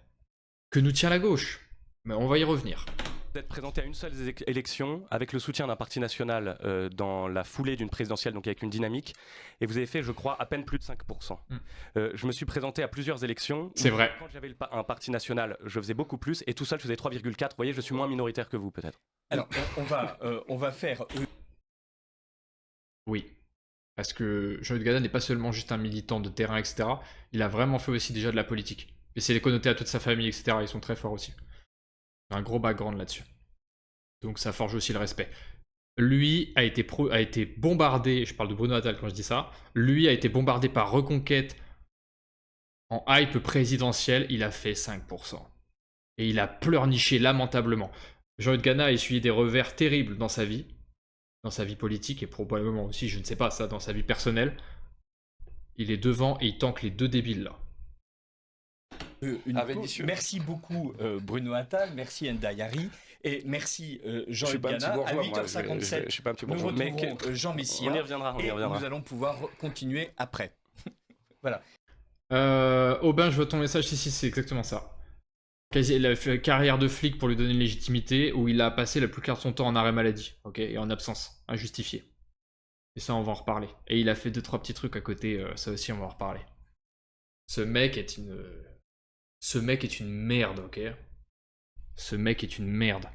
que nous tient la gauche. Mais on va y revenir. Vous êtes présenté à une seule élection avec le soutien d'un parti national dans la foulée d'une présidentielle, donc avec une dynamique, et vous avez fait, je crois, à peine plus de 5%. Je me suis présenté à plusieurs élections. C'est vrai. Quand j'avais un parti national, je faisais beaucoup plus, et tout seul, je faisais 3,4. Vous voyez, je suis moins minoritaire que vous, peut-être. Alors, on va faire... Oui. Parce que Jean-Luc Gana n'est pas seulement juste un militant de terrain, etc. Il a vraiment fait aussi déjà de la politique. Et c'est connoté à toute sa famille, etc. Ils sont très forts aussi. Il a un gros background là-dessus. Donc ça forge aussi le respect. Lui a été bombardé, je parle de Bruno Attal quand je dis ça, lui a été bombardé par Reconquête en hype présidentielle, il a fait 5%. Et il a pleurniché lamentablement. Jean-Luc Gana a essuyé des revers terribles dans sa vie politique et probablement aussi, je ne sais pas, ça dans sa vie personnelle. Il est devant et il tanque les deux débiles là. Merci beaucoup Bruno Attal, merci Enda Yari et merci Jean-Luc Gana. À 8h57, je suis pas un petit nous bourgeois. retrouvons Jean Messia. On y reviendra, et nous allons pouvoir continuer après. Voilà. Aubin, je vois ton message, si, c'est exactement ça. Il a fait carrière de flic pour lui donner une légitimité, où il a passé la plus claire de son temps en arrêt maladie, ok, et en absence, injustifiée. Et ça, on va en reparler. Et il a fait 2-3 petits trucs à côté, ça aussi, on va en reparler. Ce mec est une... Ce mec est une merde, ok? Ce mec est une merde.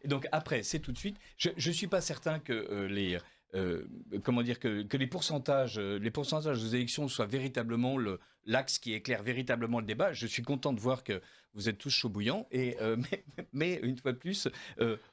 Et donc après, c'est tout de suite. Je ne suis pas certain que comment dire que les pourcentages aux élections soient véritablement l'axe qui éclaire véritablement le débat. Je suis content de voir que vous êtes tous chauds bouillants. Mais une fois de plus,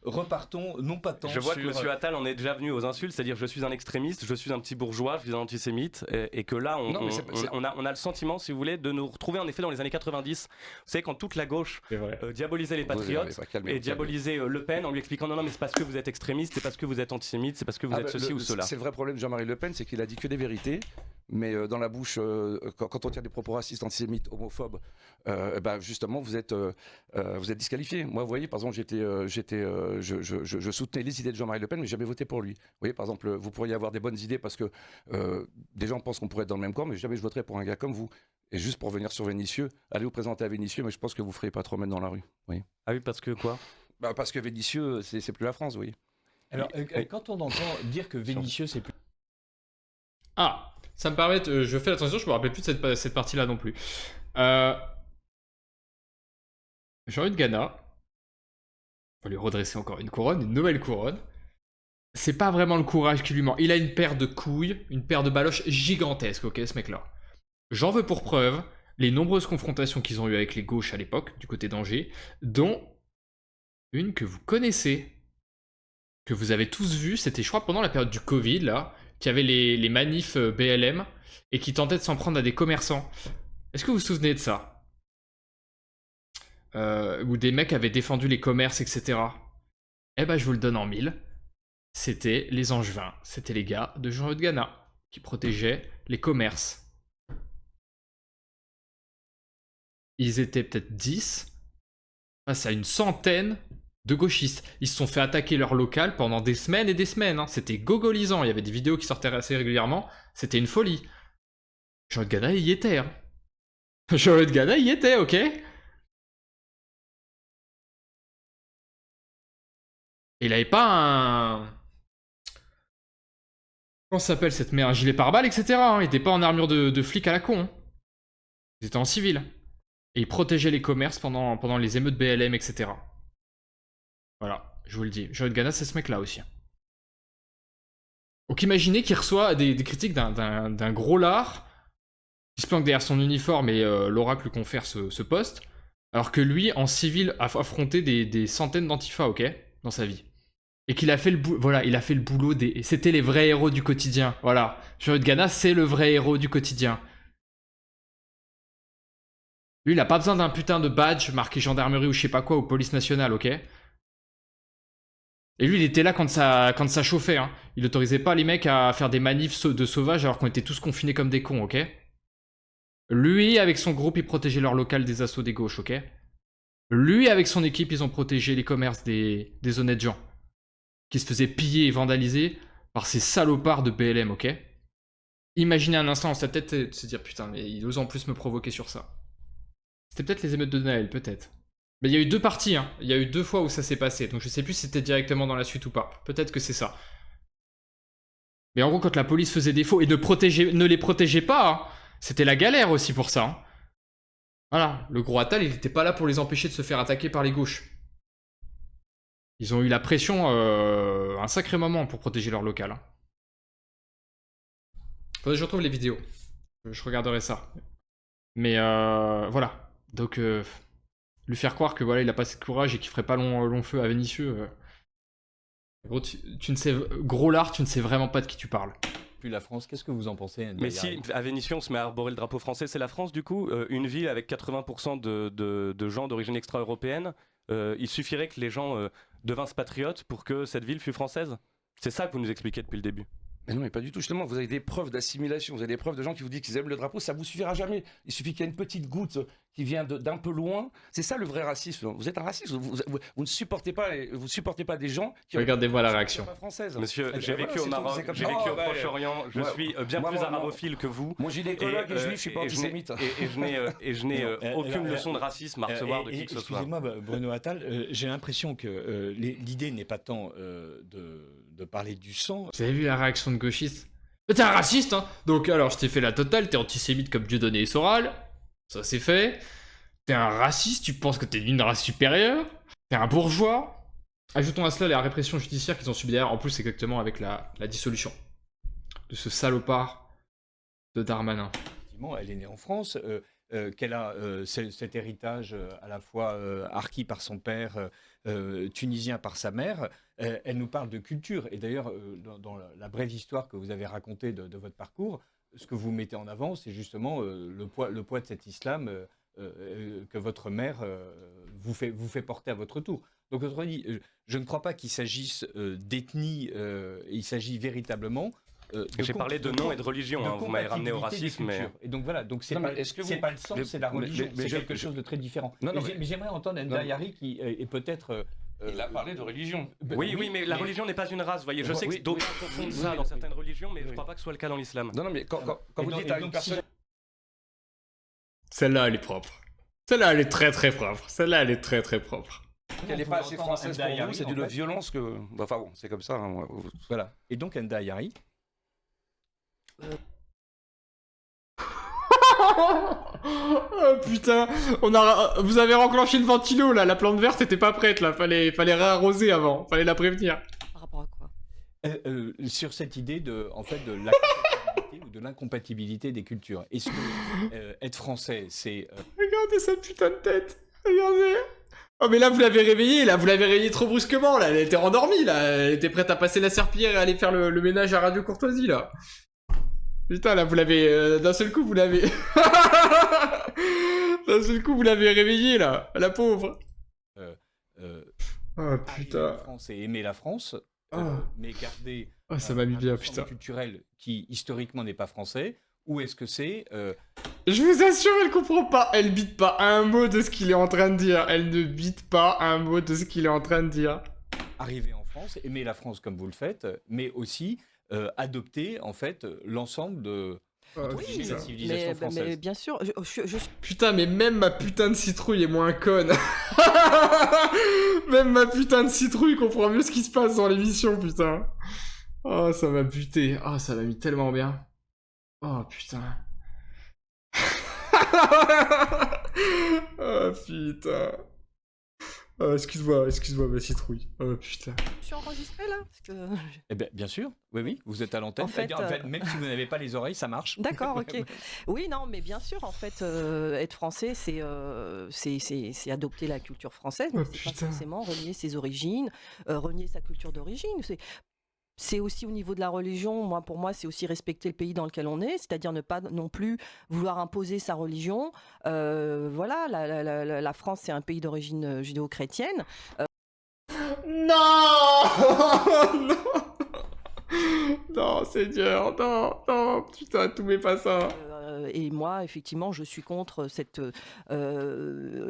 repartons non pas tant Je vois que sur. Monsieur Attal en est déjà venu aux insultes, c'est-à-dire je suis un extrémiste, je suis un petit bourgeois, je suis un antisémite, et que là Non, mais on a le sentiment, si vous voulez, de nous retrouver en effet dans les années 90. Vous savez, quand toute la gauche C'est vrai. diabolisait les Vous avez patriotes pas calmé, et calmez. diabolisait Le Pen en lui expliquant non mais c'est parce que vous êtes extrémiste, c'est parce que vous êtes antisémite, c'est parce que vous êtes ceci ou cela. C'est le vrai problème de Jean-Marie Le Pen, c'est qu'il a dit que des vérités, mais dans la bouche, quand on tient des propos racistes, antisémites, homophobes, justement, vous êtes disqualifié. Moi, vous voyez, par exemple, je soutenais les idées de Jean-Marie Le Pen, mais jamais voté pour lui. Vous voyez, par exemple, vous pourriez avoir des bonnes idées parce que des gens pensent qu'on pourrait être dans le même camp, mais jamais je voterais pour un gars comme vous. Et juste pour venir sur Vénissieux, allez vous présenter à Vénissieux, mais je pense que vous ne ferez pas trop mettre dans la rue. Oui. Ah oui, parce que quoi? Parce que Vénissieux, c'est plus la France, vous voyez. Alors, quand on entend dire que Vénissieux, c'est plus. Ah, ça me permet, je fais la transition, je me rappelle plus de cette partie-là non plus. Jean-Luc Ghana, on va lui redresser encore une couronne, une nouvelle couronne. C'est pas vraiment le courage qui lui manque. Il a une paire de couilles, une paire de baloches gigantesques, ok, ce mec-là. J'en veux pour preuve les nombreuses confrontations qu'ils ont eues avec les gauches à l'époque, du côté d'Angers, dont une que vous connaissez, que vous avez tous vu, c'était je crois pendant la période du Covid, là, qui avait les manifs BLM, et qui tentaient de s'en prendre à des commerçants. Est-ce que vous vous souvenez de ça? Où des mecs avaient défendu les commerces, etc. Eh ben, je vous le donne en mille. C'était les Angevins. C'était les gars de Jean-Luc Ghana qui protégeaient les commerces. Ils étaient peut-être 10 face à une centaine de gauchistes. Ils se sont fait attaquer leur local pendant des semaines et des semaines. Hein. C'était gogolisant. Il y avait des vidéos qui sortaient assez régulièrement. C'était une folie. Jean-Luc Ghana y était. Hein. Jean-Luc Ghana y était, ok? Il avait pas un... Comment ça s'appelle cette merde? Un gilet pare-balles, etc. Hein. Il était pas en armure de flic à la con. Hein. Il était en civil. Et il protégeait les commerces pendant les émeutes BLM, etc. Voilà, je vous le dis. Jean-Luc Ghana, c'est ce mec-là aussi. Donc imaginez qu'il reçoit des critiques d'un gros lard qui se planque derrière son uniforme et l'oracle lui confère ce poste, alors que lui, en civil, a affronté des centaines d'antifas, ok, dans sa vie. Et qu'il a fait il a fait le boulot des... C'était les vrais héros du quotidien, voilà. Jean-Luc Ghana, c'est le vrai héros du quotidien. Lui, il a pas besoin d'un putain de badge marqué gendarmerie ou je sais pas quoi, ou police nationale, ok? Et lui, il était là quand ça chauffait, hein. Il autorisait pas les mecs à faire des manifs de sauvages alors qu'on était tous confinés comme des cons, ok? Lui, avec son groupe, il protégeait leur local des assauts des gauches, ok? Lui, avec son équipe, ils ont protégé les commerces des honnêtes gens qui se faisaient piller et vandaliser par ces salopards de BLM, ok? Imaginez un instant dans sa tête de se dire putain, mais il ose en plus me provoquer sur ça. C'était peut-être les émeutes de Noël, peut-être. Mais il y a eu deux parties, hein. Il y a eu 2 fois où ça s'est passé, donc je sais plus si c'était directement dans la suite ou pas. Peut-être que c'est ça. Mais en gros, quand la police faisait défaut et ne les protégeait pas, hein, c'était la galère aussi pour ça. Hein. Voilà, le gros Attal, il était pas là pour les empêcher de se faire attaquer par les gauches. Ils ont eu la pression un sacré moment pour protéger leur local. Hein. Faudrait que je retrouve les vidéos. Je regarderai ça. Mais voilà. Donc, lui faire croire que voilà, il a pas assez de courage et qu'il ferait pas long feu à Vénissieux. Gros, tu ne sais, gros lard, tu ne sais vraiment pas de qui tu parles. Puis la France, qu'est-ce que vous en pensez? Mais si à Vénissieux on se met à arborer le drapeau français, c'est la France du coup, une ville avec 80% de gens d'origine extra-européenne, il suffirait que les gens devinssent patriotes pour que cette ville fût française? C'est ça que vous nous expliquez depuis le début. Mais non, mais pas du tout. Justement, vous avez des preuves d'assimilation, vous avez des preuves de gens qui vous disent qu'ils aiment le drapeau, ça vous suffira jamais. Il suffit qu'il y ait une petite goutte qui vient d'un peu loin. C'est ça le vrai racisme. Vous êtes un raciste. Vous ne supportez pas, des gens qui... Regardez-moi la réaction. Pas française. Monsieur, j'ai vécu au Maroc, j'ai vécu au Proche-Orient, je suis bien plus arabophile que vous. Moi, j'ai des collègues et juifs, je suis pas antisémite. Et je n'ai aucune leçon de racisme à recevoir de qui que ce soit. Excusez-moi, Bruno Attal, j'ai l'impression que l'idée n'est pas tant de parler du sang. Vous avez vu la réaction de gauchiste? Mais t'es un raciste, hein. Donc alors, je t'ai fait la totale, t'es antisémite comme Dieudonné et Soral. Ça c'est fait. T'es un raciste, tu penses que t'es d'une race supérieure, t'es un bourgeois. Ajoutons à cela la répression judiciaire qu'ils ont subie derrière, en plus exactement avec la dissolution de ce salopard de Darmanin. Effectivement, elle est née en France, qu'elle a cet héritage à la fois harki par son père, tunisien par sa mère. Elle nous parle de culture. Et d'ailleurs, dans la brève histoire que vous avez racontée de votre parcours, ce que vous mettez en avant, c'est justement le poids de cet islam que votre mère vous fait porter à votre tour. Donc, autrement dit, je ne crois pas qu'il s'agisse d'ethnie, il s'agit véritablement. J'ai parlé de nom et de religion, hein, vous m'avez ramené au racisme. Mais... Et donc voilà, donc c'est Non, pas, mais est-ce que c'est vous- pas le sens, c'est la religion, mais c'est je- quelque chose de très différent. Non, non, Mais j'aimerais entendre Enda Yari qui est peut-être. Il a parlé de religion. Oui, mais la religion n'est pas une race, vous voyez. Je sais que Oui, d'aucuns oui, confondent oui, ça oui, dans oui. certaines religions, mais je ne Oui. crois pas que ce soit le cas dans l'islam. Non, mais quand Et vous donc- dites et à une donc, personne... Celle-là, elle est propre. Celle-là, elle est très très propre. Celle-là, elle est très très propre. qu'elle n'est pas assez française pour Enda vous, c'est Yari, d'une en fait. violence que... Enfin bon, c'est comme ça. Hein. Voilà. Et donc Enda Yari. Oh putain, vous avez renclenché le ventilo là, la plante verte était pas prête là, fallait réarroser avant, fallait la prévenir. Par rapport à quoi? Sur cette idée en fait, de la compatibilité ou de l'incompatibilité des cultures. Est-ce que être français, c'est Regardez sa putain de tête, regardez. Oh mais là vous l'avez réveillée trop brusquement là, elle était rendormie là, elle était prête à passer la serpillière et aller faire le ménage à Radio Courtoisie là. Putain là vous l'avez, d'un seul coup vous l'avez... d'un seul coup vous l'avez réveillée là, la pauvre. Oh arriver putain. en France et aimer la France, Oh. mais garder Oh, ça m'a mis bien ensemble putain. culturel qui historiquement n'est pas français, ou est-ce que c'est Je vous assure, elle comprend pas. Elle bite pas un mot de ce qu'il est en train de dire. Elle ne bite pas un mot de ce qu'il est en train de dire. arriver en France, aimer la France comme vous le faites, mais aussi adopter en fait l'ensemble de Oh, Oui, putain. la civilisation française. mais bien sûr, Putain, mais même ma putain de citrouille est moins conne. Même ma putain de citrouille comprend mieux ce qui se passe dans l'émission, putain. Oh, ça m'a buté. Oh, ça m'a mis tellement bien. Oh, putain. Oh, putain. Oh, excuse-moi, ma citrouille. Oh, putain. je suis enregistrée là parce que... Eh bien sûr, oui, vous êtes à l'antenne. En fait, Même si vous n'avez pas les oreilles, ça marche. D'accord, ok. Oui, non, mais bien sûr, en fait, être français, c'est adopter la culture française, mais Oh, c'est pas putain. forcément renier ses origines, renier sa culture d'origine. C'est aussi au niveau de la religion, pour moi, c'est aussi respecter le pays dans lequel on est, c'est-à-dire ne pas non plus vouloir imposer sa religion. Voilà, la France, c'est un pays d'origine judéo-chrétienne. Non. Non. Non, Seigneur, non, putain, tout met pas ça. Et moi, effectivement, je suis contre cette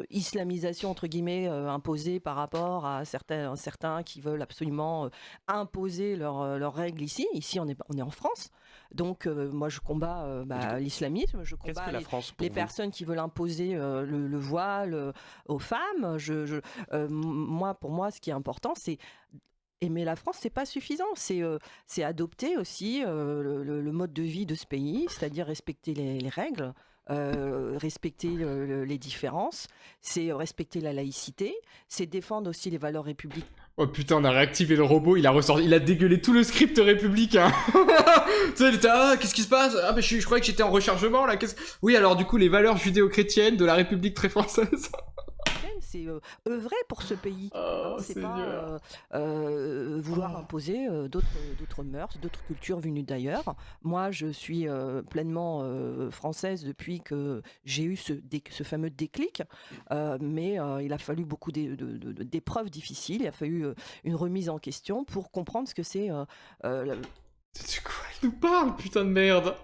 islamisation, entre guillemets, imposée par rapport à certains qui veulent absolument imposer leurs règles ici. Ici, on est en France. Donc, moi, je combats l'islamisme, je Qu'est-ce combats que la France pour les vous personnes qui veulent imposer le voile aux femmes. Pour moi, ce qui est important, c'est... Aimer la France, c'est pas suffisant. C'est adopter aussi le mode de vie de ce pays, c'est-à-dire respecter les règles, respecter les différences, c'est respecter la laïcité, c'est défendre aussi les valeurs républicaines. Oh putain, on a réactivé le robot, il a dégueulé tout le script républicain. Tu sais, il était, ah, qu'est-ce qui se passe? Ah, mais je croyais que j'étais en rechargement, là, Oui, alors, du coup, les valeurs judéo-chrétiennes de la République très française. C'est œuvrer pour ce pays. Oh, C'est Seigneur. pas vouloir imposer d'autres mœurs, d'autres cultures venues d'ailleurs. Moi, je suis pleinement française depuis que j'ai eu ce fameux déclic, mais il a fallu beaucoup d'épreuves difficiles, il a fallu une remise en question pour comprendre ce que c'est... C'est quoi? Elle nous parle, putain de merde.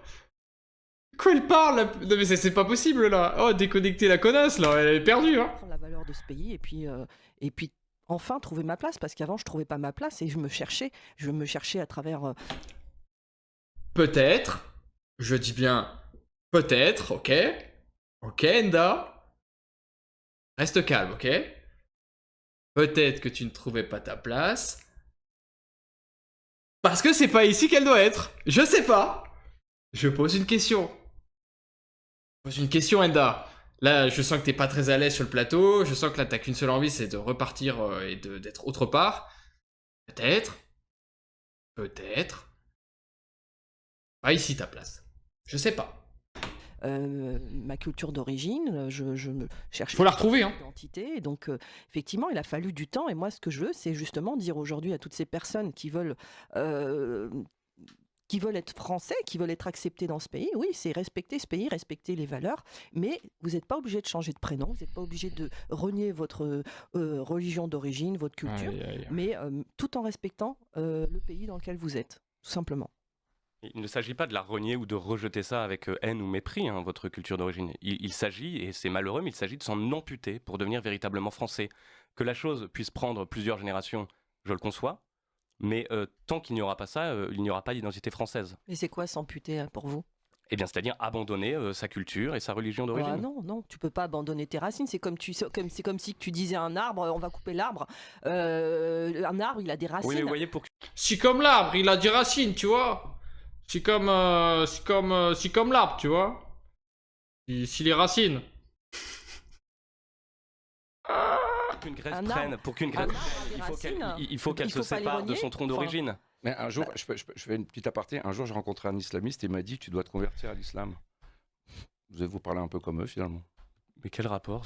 Quoi elle parle? Non mais c'est pas possible là. Oh, déconnecter la connasse là, elle est perdue hein. Comprendre la valeur de ce pays et puis enfin trouver ma place, parce qu'avant je trouvais pas ma place et je me cherchais à travers... Peut-être, je dis bien peut-être, ok. Ok Enda. Reste calme, ok. Peut-être que tu ne trouvais pas ta place. Parce que c'est pas ici qu'elle doit être. Je sais pas. Je pose une question. Je pose une question Enda. Là, je sens que t'es pas très à l'aise sur le plateau. Je sens que là, t'as qu'une seule envie, c'est de repartir et d'être autre part. Peut-être. Pas ici ta place. Je sais pas. Ma culture d'origine, je me cherche Faut la retrouver, hein. une identité. Et donc, effectivement, il a fallu du temps. Et moi, ce que je veux, c'est justement dire aujourd'hui à toutes ces personnes qui veulent être français, qui veulent être acceptés dans ce pays, oui, c'est respecter ce pays, respecter les valeurs, mais vous n'êtes pas obligé de changer de prénom, vous n'êtes pas obligé de renier votre religion d'origine, votre culture, mais tout en respectant le pays dans lequel vous êtes, tout simplement. Il ne s'agit pas de la renier ou de rejeter ça avec haine ou mépris, hein, votre culture d'origine. Il s'agit, et c'est malheureux, mais il s'agit de s'en amputer pour devenir véritablement français. Que la chose puisse prendre plusieurs générations, je le conçois, mais tant qu'il n'y aura pas ça, il n'y aura pas d'identité française. Et c'est quoi s'amputer pour vous? Eh bien, c'est-à-dire abandonner sa culture et sa religion d'origine. Ah non, tu peux pas abandonner tes racines. C'est comme si tu disais à un arbre, on va couper l'arbre. Un arbre, il a des racines. Oui, mais vous voyez, Si comme l'arbre, il a des racines, tu vois. Si comme l'arbre, tu vois. Si les racines. Pour qu'une graine il faut qu'elle se sépare de son tronc d'origine. Mais un jour, je fais une petite aparté. Un jour, j'ai rencontré un islamiste et il m'a dit tu dois te convertir à l'islam. Vous allez vous parler un peu comme eux finalement. Mais quel rapport?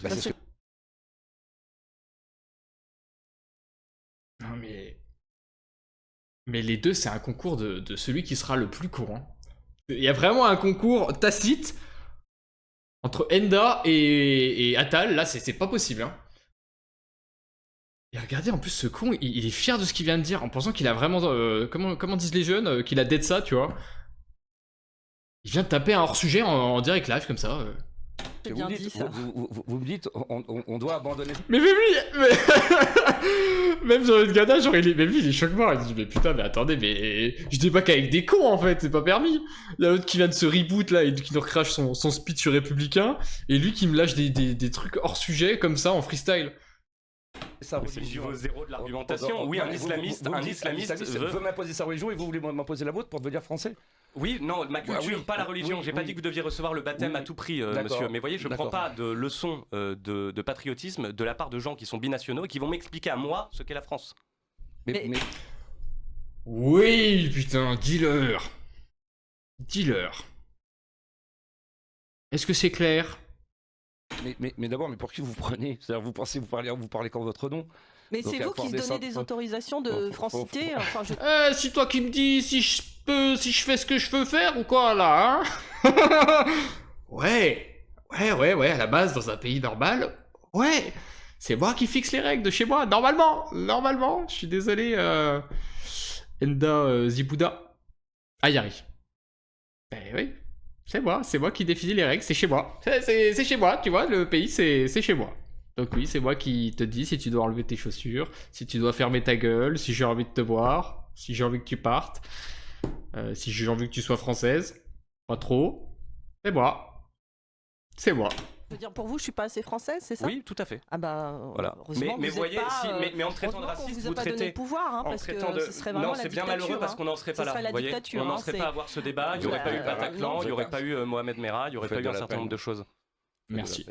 Non mais les deux, c'est un concours de celui qui sera le plus courant. Il y a vraiment un concours tacite entre Enda et Atal. Là, c'est pas possible, hein. Et regardez, en plus, ce con, il est fier de ce qu'il vient de dire, en pensant qu'il a vraiment... comment disent les jeunes, qu'il a dead ça, tu vois. Il vient de taper un hors-sujet en direct live, comme ça. C'est bien dit, ça. Vous me dites, on doit abandonner... Mais même lui même sur le gada, genre, même lui, il est choquement. Il dit, mais putain, mais attendez, mais... Je débarque avec des cons, en fait, c'est pas permis. Il y a l'autre qui vient de se reboot, là, et qui nous recrache son speech républicain, et lui qui me lâche des trucs hors-sujet, comme ça, en freestyle. C'est le niveau zéro de l'argumentation. Oui, un islamiste veut m'imposer sa religion et vous voulez m'imposer la vôtre pour devenir français? Oui, non, ma culture, pas la religion. J'ai pas dit que vous deviez recevoir le baptême à tout prix, monsieur. Mais voyez, je prends pas de leçons de patriotisme de la part de gens qui sont binationaux et qui vont m'expliquer à moi ce qu'est la France. Mais... Oui, putain, dis-leur. Dis-leur. Est-ce que c'est clair? Mais d'abord, mais pour qui vous prenez? C'est-à-dire, vous parlez qu'en votre nom? Mais c'est vous qui se donnez des autorisations de francité. Enfin, c'est toi qui me dis si je fais ce que je veux faire ou quoi, là, hein? Ouais, à la base, dans un pays normal, ouais, c'est moi qui fixe les règles de chez moi, normalement, je suis désolé, Enda Zibouda. Ayari. Ben oui, c'est moi qui définis les règles, c'est chez moi. C'est chez moi, tu vois, le pays, c'est chez moi. Donc oui, c'est moi qui te dis si tu dois enlever tes chaussures, si tu dois fermer ta gueule, si j'ai envie de te voir, si j'ai envie que tu partes, si j'ai envie que tu sois française. Pas trop. C'est moi. C'est moi. Je veux dire, pour vous, je suis pas assez française, c'est ça? Oui, tout à fait. Ah bah, voilà. Mais vous voyez, mais en traitant de raciste, vous traitez... le pouvoir, hein, parce que ce serait vraiment non, c'est bien malheureux parce qu'on n'en serait pas là. Vous voyez, on n'en serait pas à avoir ce débat, il n'y aurait pas eu Bataclan, il n'y aurait pas eu Mohamed Merah, il n'y aurait pas eu un certain nombre de choses. Merci.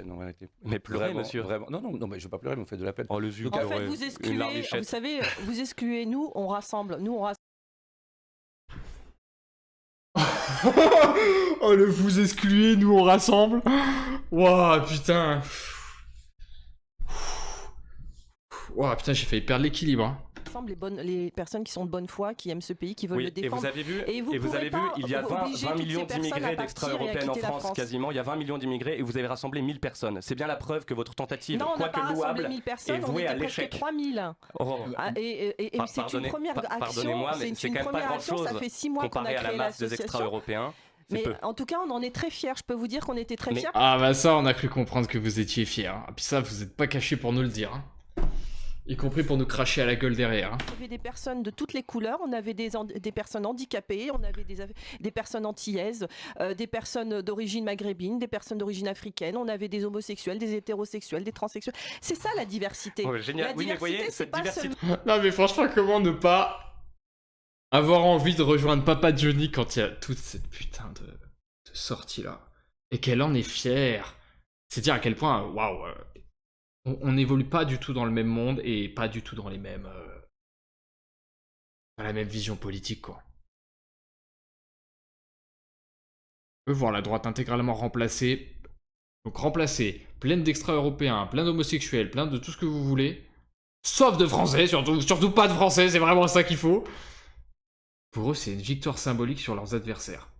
Mais pleurez, monsieur. Vraiment. Non, mais je veux pas pleurer, mais vous faites de la peine. Oh, le yeux, en fait, vous excluez, vous savez, vous excluez, nous, on rassemble. Oh, le vous excluez, nous on rassemble. Ouah, putain. Ouah, putain, j'ai failli perdre l'équilibre, hein. Les personnes qui sont de bonne foi, qui aiment ce pays, qui veulent le défendre. Et vous avez vu, il y a 20 millions d'immigrés d'extra-européennes en France, quasiment. Il y a 20 millions d'immigrés et vous avez rassemblé 1000 personnes. C'est bien la preuve que votre tentative, quoique louable, est vouée à l'échec. 3000. Et c'est une première action. Pardonnez-moi, mais c'est quand même pas grand-chose ça fait 6 mois qu'on a comparé à la créé masse des l'association. extra-européens. Mais en tout cas, on en est très fiers. Je peux vous dire qu'on était très fiers. Ah bah ça, on a cru comprendre que vous étiez fiers. Hein. Puis ça, vous n'êtes pas cachés pour nous le dire. Hein. Y compris pour nous cracher à la gueule derrière. Hein. On avait des personnes de toutes les couleurs, on avait des personnes handicapées, on avait des personnes antillaises, des personnes d'origine maghrébine, des personnes d'origine africaine, on avait des homosexuels, des hétérosexuels, des transsexuels. C'est ça la diversité. Oh, génial. Oui, mais vous voyez, cette diversité... Non mais franchement, comment ne pas avoir envie de rejoindre Papa Johnny quand il y a toute cette putain de sortie là. Et qu'elle en est fière. C'est dire à quel point, waouh, on n'évolue pas du tout dans le même monde et pas du tout dans les mêmes, dans la même vision politique, quoi. On peut voir la droite intégralement remplacée. Donc remplacée, pleine d'extra-européens, plein d'homosexuels, plein de tout ce que vous voulez. Sauf de français, surtout pas de français, c'est vraiment ça qu'il faut. Pour eux, c'est une victoire symbolique sur leurs adversaires.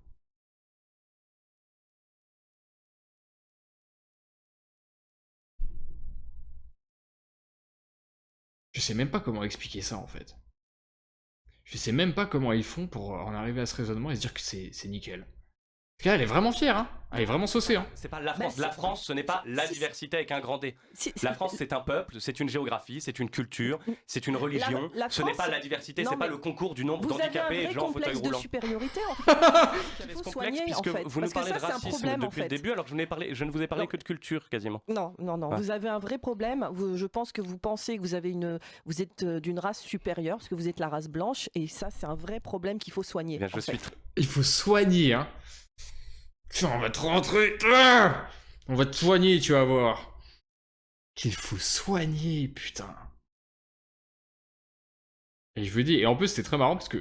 Je sais même pas comment expliquer ça, en fait. Je sais même pas comment ils font pour en arriver à ce raisonnement et se dire que c'est nickel. Parce qu'elle est vraiment fière, hein. Elle est vraiment saucée, hein. C'est pas la France. Bah, La France, ce n'est pas la diversité avec un grand D. La France, c'est un peuple, c'est une géographie, c'est une culture, c'est une religion. La Ce n'est pas France- la diversité, Non, c'est pas mais le concours du nombre Vous avez un d'handicapés et vrai de gens en fauteuil complexe de roulant. supériorité, en fait. Vous qu'il avez faut ce complexe soigner, puisque en fait. vous nous Parce que parlez de ça, c'est un racisme problème, en depuis le fait. début alors que je ne vous ai parlé Non. que de culture quasiment. Non, Ouais. vous avez un vrai problème. Je pense que vous pensez que vous êtes d'une race supérieure, parce que vous êtes la race blanche, et ça, c'est un vrai problème qu'il faut soigner. Eh bien, je en fait. suis Il faut soigner, hein. Putain, on va te rentrer. On va te soigner, tu vas voir. Qu'il faut soigner, putain. Et je veux dire, et en plus, c'est très marrant parce que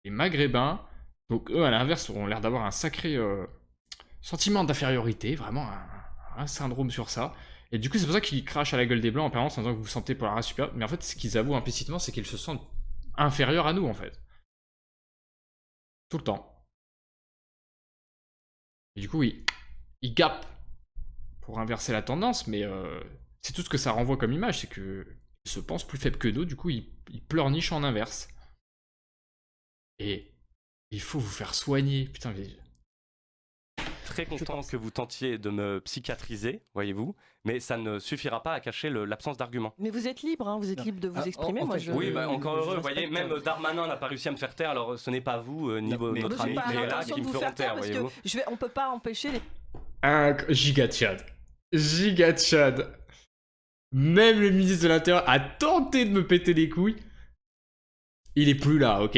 les Maghrébins, donc eux, à l'inverse, ont l'air d'avoir un sacré sentiment d'infériorité, vraiment un syndrome sur ça. Et du coup, c'est pour ça qu'ils crachent à la gueule des Blancs en permanence en disant que vous vous sentez pour la race supérieure. Mais en fait, ce qu'ils avouent implicitement, c'est qu'ils se sentent inférieurs à nous, en fait. Tout le temps. Et du coup, oui, ils gapent pour inverser la tendance, mais c'est tout ce que ça renvoie comme image, c'est que ils se pensent plus faibles que nous, du coup, ils pleurnichent en inverse. Et il faut vous faire soigner, putain, mais... très content pense. que vous tentiez de me psychiatriser, voyez-vous, mais ça ne suffira pas à cacher l'absence d'arguments. Mais vous êtes libre, hein, vous êtes Non. libre de vous Ah, exprimer. en Moi, fait, je... Oui, bah, encore heureux, je vous voyez, respecte. même Darmanin n'a pas réussi à me faire taire, alors ce n'est pas vous, ni Non, mais- notre J'ai ami pas qui est là, l'intention qui de me vous feront faire taire taire, parce voyez-vous. que on peut pas empêcher les. Un giga Tchad. Giga Tchad. Même le ministre de l'Intérieur a tenté de me péter les couilles. Il est plus là, ok.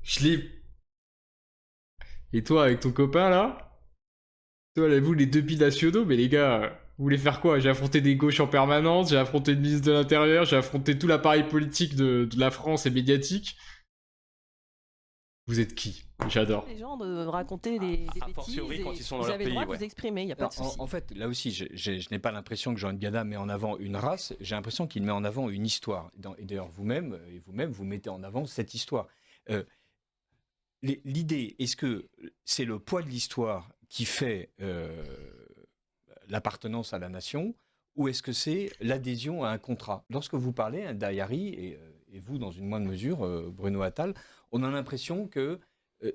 Je l'ai... Et toi, avec ton copain, là? Toi, là, vous, les deux binationaux, mais les gars, vous voulez faire quoi? J'ai affronté des gauches en permanence, j'ai affronté le ministre de l'Intérieur, j'ai affronté tout l'appareil politique de la France et médiatique. Vous êtes qui? J'adore. Les gens de raconter des A bêtises. fortiori quand et ils sont dans vous leur avez le pays, droit de ouais. vous exprimer, il n'y a pas de souci. En fait, là aussi, je n'ai pas l'impression que Jean Gada met en avant une race, j'ai l'impression qu'il met en avant une histoire. Et d'ailleurs, vous-même, vous mettez en avant cette histoire. L'idée, est-ce que c'est le poids de l'histoire qui fait l'appartenance à la nation, ou est-ce que c'est l'adhésion à un contrat? Lorsque vous parlez, hein, d'Ayari, et vous, dans une moindre mesure, Bruno Attal, on a l'impression que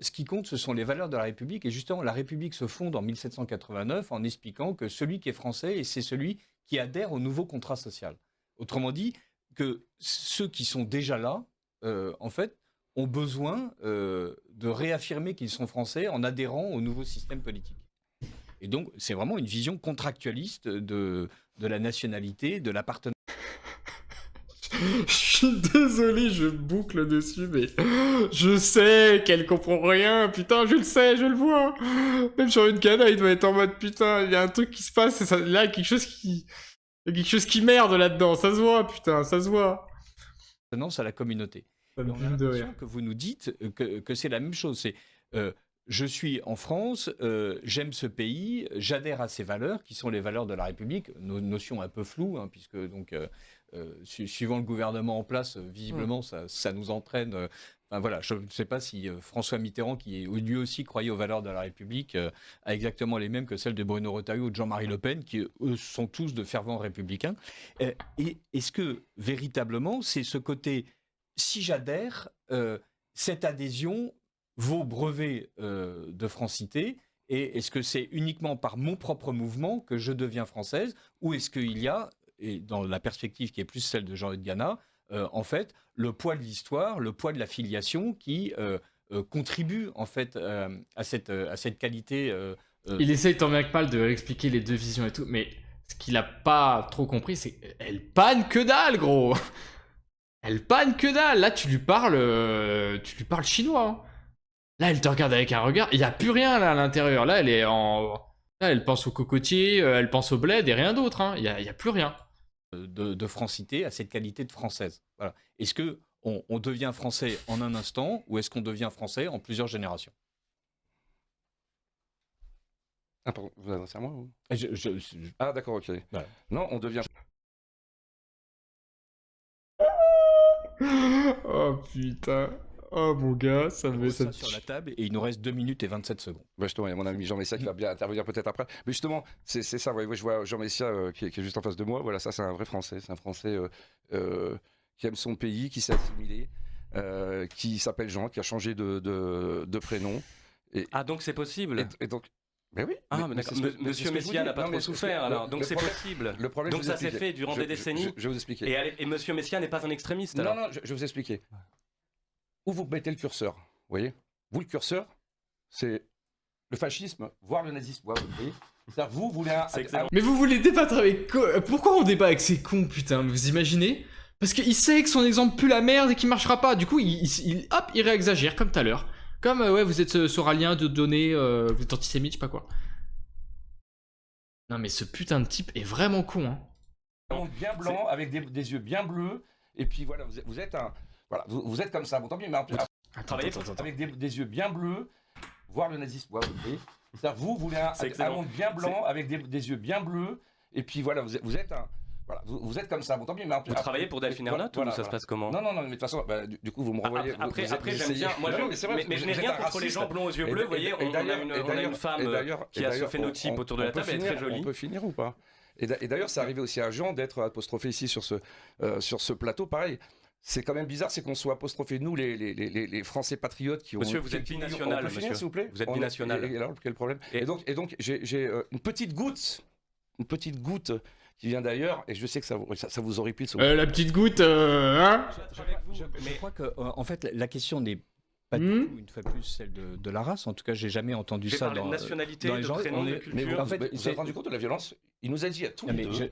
ce qui compte, ce sont les valeurs de la République. Et justement, la République se fonde en 1789 en expliquant que celui qui est français, c'est celui qui adhère au nouveau contrat social. Autrement dit, que ceux qui sont déjà là, en fait, ont besoin de réaffirmer qu'ils sont français en adhérant au nouveau système politique. Et donc, c'est vraiment une vision contractualiste de la nationalité, de l'appartenance. Je suis désolé, je boucle dessus, mais je sais qu'elle comprend rien, putain, je le sais, je le vois. Même sur une cana, il doit être en mode, putain, il y a un truc qui se passe, et ça, là, il y a quelque chose qui merde là-dedans, ça se voit, putain, ça se voit. À la communauté. Ça Et me on a fume de rire. l'impression que vous nous dites que c'est la même chose. C'est je suis en France, j'aime ce pays, j'adhère à ses valeurs, qui sont les valeurs de la République. Notion un peu floue, hein, puisque donc suivant le gouvernement en place, visiblement ça nous entraîne. Enfin, voilà, je ne sais pas si François Mitterrand, qui lui aussi croyait aux valeurs de la République, a exactement les mêmes que celles de Bruno Retailleau ou de Jean-Marie Le Pen, qui eux sont tous de fervents républicains. Et est-ce que véritablement c'est ce côté, si j'adhère, cette adhésion vaut brevet de francité, et est-ce que c'est uniquement par mon propre mouvement que je deviens française, ou est-ce qu'il y a, et dans la perspective qui est plus celle de Jean-Luc Gana, en fait, le poids de l'histoire, le poids de la filiation qui contribue en fait à cette qualité. Il essaye tant bien que mal de expliquer les deux visions et tout, mais ce qu'il a pas trop compris, c'est qu'elle panne que dalle, gros. Elle panne que dalle. Là, tu lui parles chinois. Hein. Là, elle te regarde avec un regard. Il y a plus rien là à l'intérieur. Là, elle est en Là, elle pense au cocotier, elle pense au bled et rien d'autre. Hein. Y a plus rien. De francité à cette qualité de française. Voilà. Est-ce que on devient français en un instant ou est-ce qu'on devient français en plusieurs générations? Ah, pardon, vous adressez à moi ou... Je- Ah, d'accord, ok. Voilà. Non, on devient. Oh putain. Oh mon gars, ça on me pose ça ça sur la table et il nous reste 2 minutes et 27 secondes. Bah justement, il y a mon ami Jean Messia qui va bien intervenir peut-être après. Mais justement, c'est ça. Ouais, je vois Jean Messia qui est juste en face de moi. Voilà, ça, c'est un vrai Français. C'est un Français qui aime son pays, qui s'est assimilé, qui s'appelle Jean, qui a changé de prénom. Ah, donc c'est possible. Et donc, ben oui. Ah, mais mais d'accord. c'est ce que- Monsieur c'est ce que je vous Messia dis. n'a pas Non, trop mais souffert alors, donc c'est problème- possible. Le problème, Donc je vous ça s'est expliquer. fait durant des décennies. Je vais vous expliquer. Et Monsieur Messia n'est pas un extrémiste Non, alors. non, je vais vous expliquer. Où vous mettez le curseur, vous voyez? Vous, le curseur, c'est le fascisme, voire le nazisme. Vous voyez? C'est-à-dire, vous voulez C'est excellent. Mais vous voulez débattre avec quoi? Pourquoi on débat avec ces cons, putain? Vous imaginez? Parce qu'il sait que son exemple pue la merde et qu'il marchera pas. Du coup, hop, il réexagère comme tout à l'heure. Comme, ouais, vous êtes soralien de données, vous êtes antisémite, je sais pas quoi. Non mais ce putain de type est vraiment con, hein. bien blanc, avec des yeux bien bleus, et puis voilà, vous êtes un... Voilà, vous êtes comme ça. Bon, tant pis, mais Travaillez pour- avec des yeux bien bleus, voire le nazisme. Vous voyez? C'est-à-dire, vous voulez un excellent. monde bien blanc, avec des yeux bien bleus, et puis voilà, vous êtes un... Voilà, vous êtes comme ça. Bon, tant pis, mais Vous travaillez pour Delphine Ernotte ou ça se passe comment? Non, mais de toute façon, bah, du coup, vous me renvoyez... Après, vous j'aime essayez- bien. Moi, Non, mais c'est vrai, mais je n'ai vous êtes rien un contre les raciste. gens blonds aux yeux bleus. Vous voyez, on a une femme qui a ce phénotype autour de la table, elle est très jolie. On peut finir ou pas? Et d'ailleurs, c'est arrivé aussi à Jean d'être apostrophé ici sur ce plateau. Pareil, c'est quand même bizarre, c'est qu'on soit apostrophé, nous, les Français patriotes qui ont... Monsieur, vous êtes binational, On peut finir, monsieur. s'il vous plaît? Vous êtes binational. Et alors, quel problème? Et- Et donc j'ai une petite goutte qui vient d'ailleurs, et je sais que ça vous horripile. La petite goutte, hein? Je crois que en fait la question n'est pas du tout une fois plus celle de la race. En tout cas, j'ai jamais entendu J'ai ça parlé de dans nationalité, dans les de gens. prénom, de Mais culture. en fait, vous vous c'est- êtes rendu compte de la violence? Il nous a dit à tous Non, les mais deux...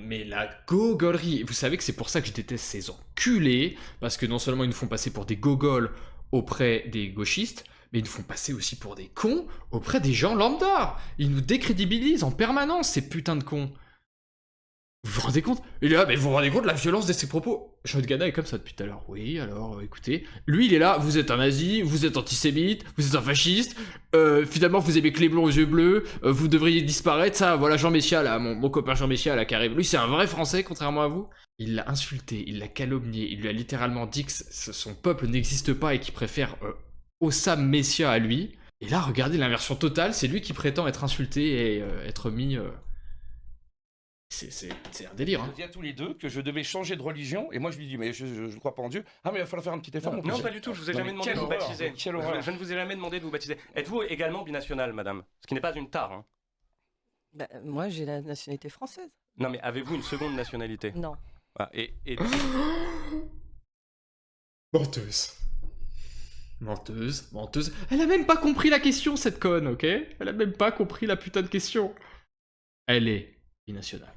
Mais la gogolerie, vous savez que c'est pour ça que je déteste ces enculés, parce que non seulement ils nous font passer pour des gogoles auprès des gauchistes, mais ils nous font passer aussi pour des cons auprès des gens lambda. Ils nous décrédibilisent en permanence, ces putains de cons. Vous vous rendez compte? Il est là, mais vous vous rendez compte de la violence de ses propos? Jean Gana est comme ça depuis tout à l'heure. Oui, alors, écoutez. Lui, il est là, vous êtes un nazi, vous êtes antisémite, vous êtes un fasciste, finalement, vous aimez que les blonds aux yeux bleus, vous devriez disparaître, ça, voilà Jean Messia, là, mon copain Jean Messia, là, qui arrive. Lui, c'est un vrai Français, contrairement à vous. Il l'a insulté, il l'a calomnié, il lui a littéralement dit que son peuple n'existe pas et qu'il préfère Ossam Messia à lui. Et là, regardez l'inversion totale, c'est lui qui prétend être insulté et être mis... C'est un délire, Je hein. dis à tous les deux que je devais changer de religion, et moi je lui dis, mais je ne crois pas en Dieu. Ah, mais il va falloir faire un petit effort. mon Non, fils. pas du tout, je vous ai Non, jamais mais demandé de quelle vous horreur, baptiser. quelle horreur. Je ne vous ai jamais demandé de vous baptiser. Êtes-vous également binational, madame? Ce qui n'est pas une tare, hein. Bah, moi, j'ai la nationalité française. Non, mais avez-vous une seconde nationalité? Non. Ah, et Menteuse. Menteuse. Elle a même pas compris la question, cette conne, ok? Elle a même pas compris la putain de question. Elle est binationale.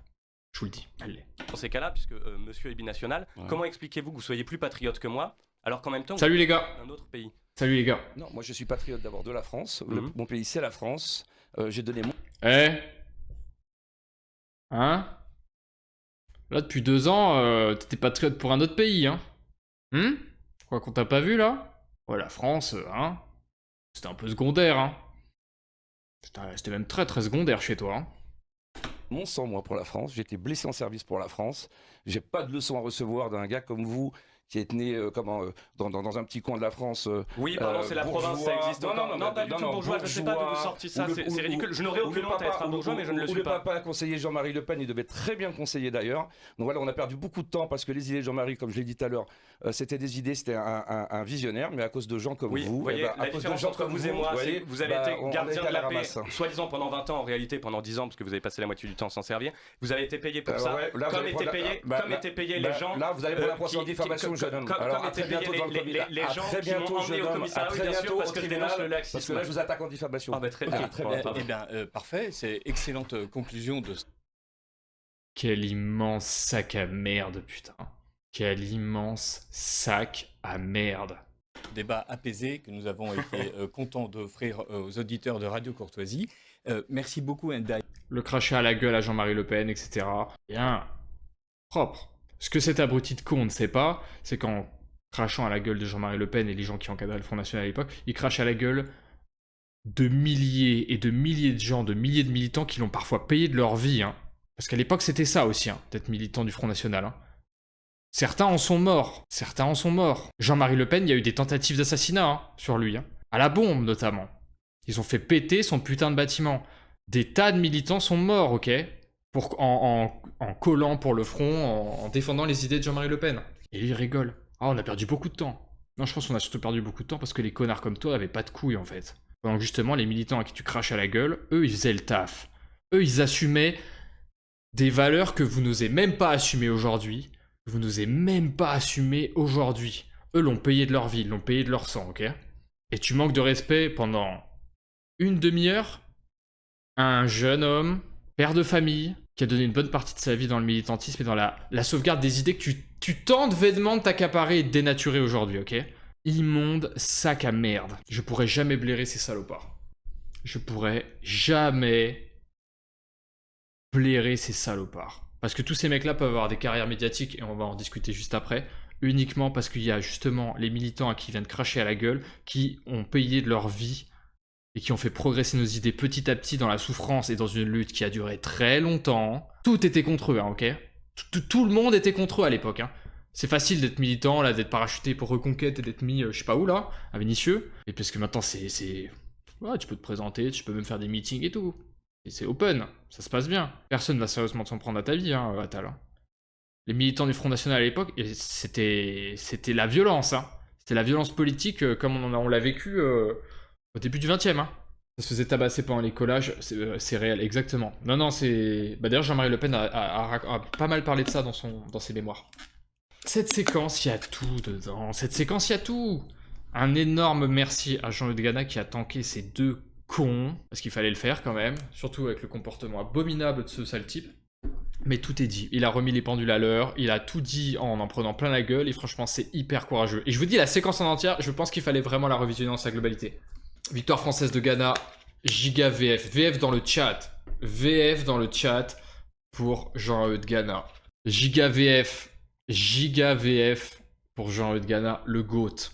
Je vous le dis, elle l'est. dans ces cas-là, puisque monsieur est binational, Ouais. comment expliquez-vous que vous soyez plus patriote que moi, alors qu'en même temps, Salut vous les gars. êtes d'un autre pays? Salut les gars. Non, moi je suis patriote d'abord de la France. Mhm. Mon pays c'est la France. J'ai donné mon... Eh? Hein? Là, depuis 2 ans, t'étais patriote pour un autre pays, hein? Je crois qu'on t'a pas vu, là? Ouais, la France, hein? C'était un peu secondaire, hein? C'était même très très secondaire chez toi, hein? Mon sang, moi, pour la France. J'ai été blessé en service pour la France. J'ai pas de leçon à recevoir d'un gars comme vous qui est né dans un petit coin de la France. Oui, pardon, c'est la bourgeois. province, ça existe Non, encore. non, pas du tout bourgeois, je sais pas d'où vous sortez ça, c'est ridicule. Je n'aurais aucune honte à être un bourgeois, mais je ne le suis Le pas. papa conseiller Jean-Marie Le Pen, il devait très bien conseiller d'ailleurs. Donc voilà, on a perdu beaucoup de temps parce que les idées de Jean-Marie, comme je l'ai dit tout à l'heure, c'était des idées, c'était un visionnaire, mais à cause de gens comme Oui, vous. vous voyez, à la cause de différence gens entre comme vous et moi, c'est voyez, que vous avez bah, été on gardien était à de la la paix, ramasse. soi-disant pendant 20 ans, en réalité pendant 10 ans, parce que vous avez passé la moitié du temps sans servir. Vous avez été payé pour ça, ouais, là, vous comme allez étaient prendre la- payés, étaient payés les gens. Là, vous allez prendre la procédure de diffamation, jeune homme. Alors, Comme à très étaient payés bientôt dans le comité. les À gens très qui m'ont bientôt, emmené jeune au homme. commissariat, À oui, très bien sûr, bientôt parce au que je tribunal, dénonce le Parce que laxisme. là, je vous attaque en diffamation. Ah bah très bien. Très bien. Eh bien, parfait, c'est excellente conclusion de Quel immense sac à merde, putain. Quel immense sac à merde. débat apaisé que nous avons été contents d'offrir aux auditeurs de Radio Courtoisie. Merci beaucoup, Ndiaye. Le crachat à la gueule à Jean-Marie Le Pen, etc. Bien propre. Ce que cet abruti de con ne sait pas, c'est qu'en crachant à la gueule de Jean-Marie Le Pen et les gens qui encadraient le Front National à l'époque, il crache à la gueule de milliers et de milliers de gens, de milliers de militants qui l'ont parfois payé de leur vie. Hein. Parce qu'à l'époque, c'était ça aussi, hein, d'être militant du Front National. Hein. Certains en sont morts. Certains en sont morts. Jean-Marie Le Pen, il y a eu des tentatives d'assassinat hein, sur lui. Hein. À la bombe, notamment. Ils ont fait péter son putain de bâtiment. Des tas de militants sont morts, ok, en collant pour le front, en défendant les idées de Jean-Marie Le Pen. Et lui, il rigole. Ah, on a perdu beaucoup de temps. Non, je pense qu'on a surtout perdu beaucoup de temps parce que les connards comme toi avaient pas de couilles, en fait. Pendant que justement, les militants à qui tu craches à la gueule, eux, ils faisaient le taf. Eux, ils assumaient des valeurs que vous n'osez même pas assumer aujourd'hui. Vous n'osez même pas assumer aujourd'hui. Eux l'ont payé de leur vie, l'ont payé de leur sang, ok? Et tu manques de respect pendant une demi-heure à un jeune homme, père de famille, qui a donné une bonne partie de sa vie dans le militantisme et dans la sauvegarde des idées que tu tentes vainement de t'accaparer et de dénaturer aujourd'hui, ok? Immonde sac à merde. Je pourrais jamais blairer ces salopards. Je pourrais jamais blairer ces salopards. Parce que tous ces mecs-là peuvent avoir des carrières médiatiques, et on va en discuter juste après, uniquement parce qu'il y a justement les militants à qui viennent cracher à la gueule, qui ont payé de leur vie, et qui ont fait progresser nos idées petit à petit dans la souffrance et dans une lutte qui a duré très longtemps. Tout était contre eux, hein, ok? Tout le monde était contre eux à l'époque, hein. C'est facile d'être militant, là, d'être parachuté pour Reconquête et d'être mis, je sais pas où, là, à Vénissieux. Et parce que maintenant, c'est... Ouais, tu peux te présenter, tu peux même faire des meetings et tout. Et c'est open, ça se passe bien. Personne va sérieusement s'en prendre à ta vie, hein, Attal. Les militants du Front National à l'époque, c'était la violence, hein. C'était la violence politique comme on l'a vécu au début du 20e, hein. Ça se faisait tabasser pendant les collages, c'est réel, exactement. Non, c'est... Bah d'ailleurs, Jean-Marie Le Pen a pas mal parlé de ça dans ses mémoires. Cette séquence, il y a tout dedans. Cette séquence, il y a tout. Un énorme merci à Jean-Luc Gana qui a tanké ces deux cons, parce qu'il fallait le faire quand même, surtout avec le comportement abominable de ce sale type. Mais tout est dit. Il a remis les pendules à l'heure, il a tout dit en prenant plein la gueule, et franchement, c'est hyper courageux. Et je vous dis, la séquence en entière, je pense qu'il fallait vraiment la revisionner dans sa globalité. Victoire française de Gana, giga VF. VF dans le chat. VF dans le chat pour Jean-Eudes Gana. Giga VF pour Jean-Eudes Gana, le GOAT.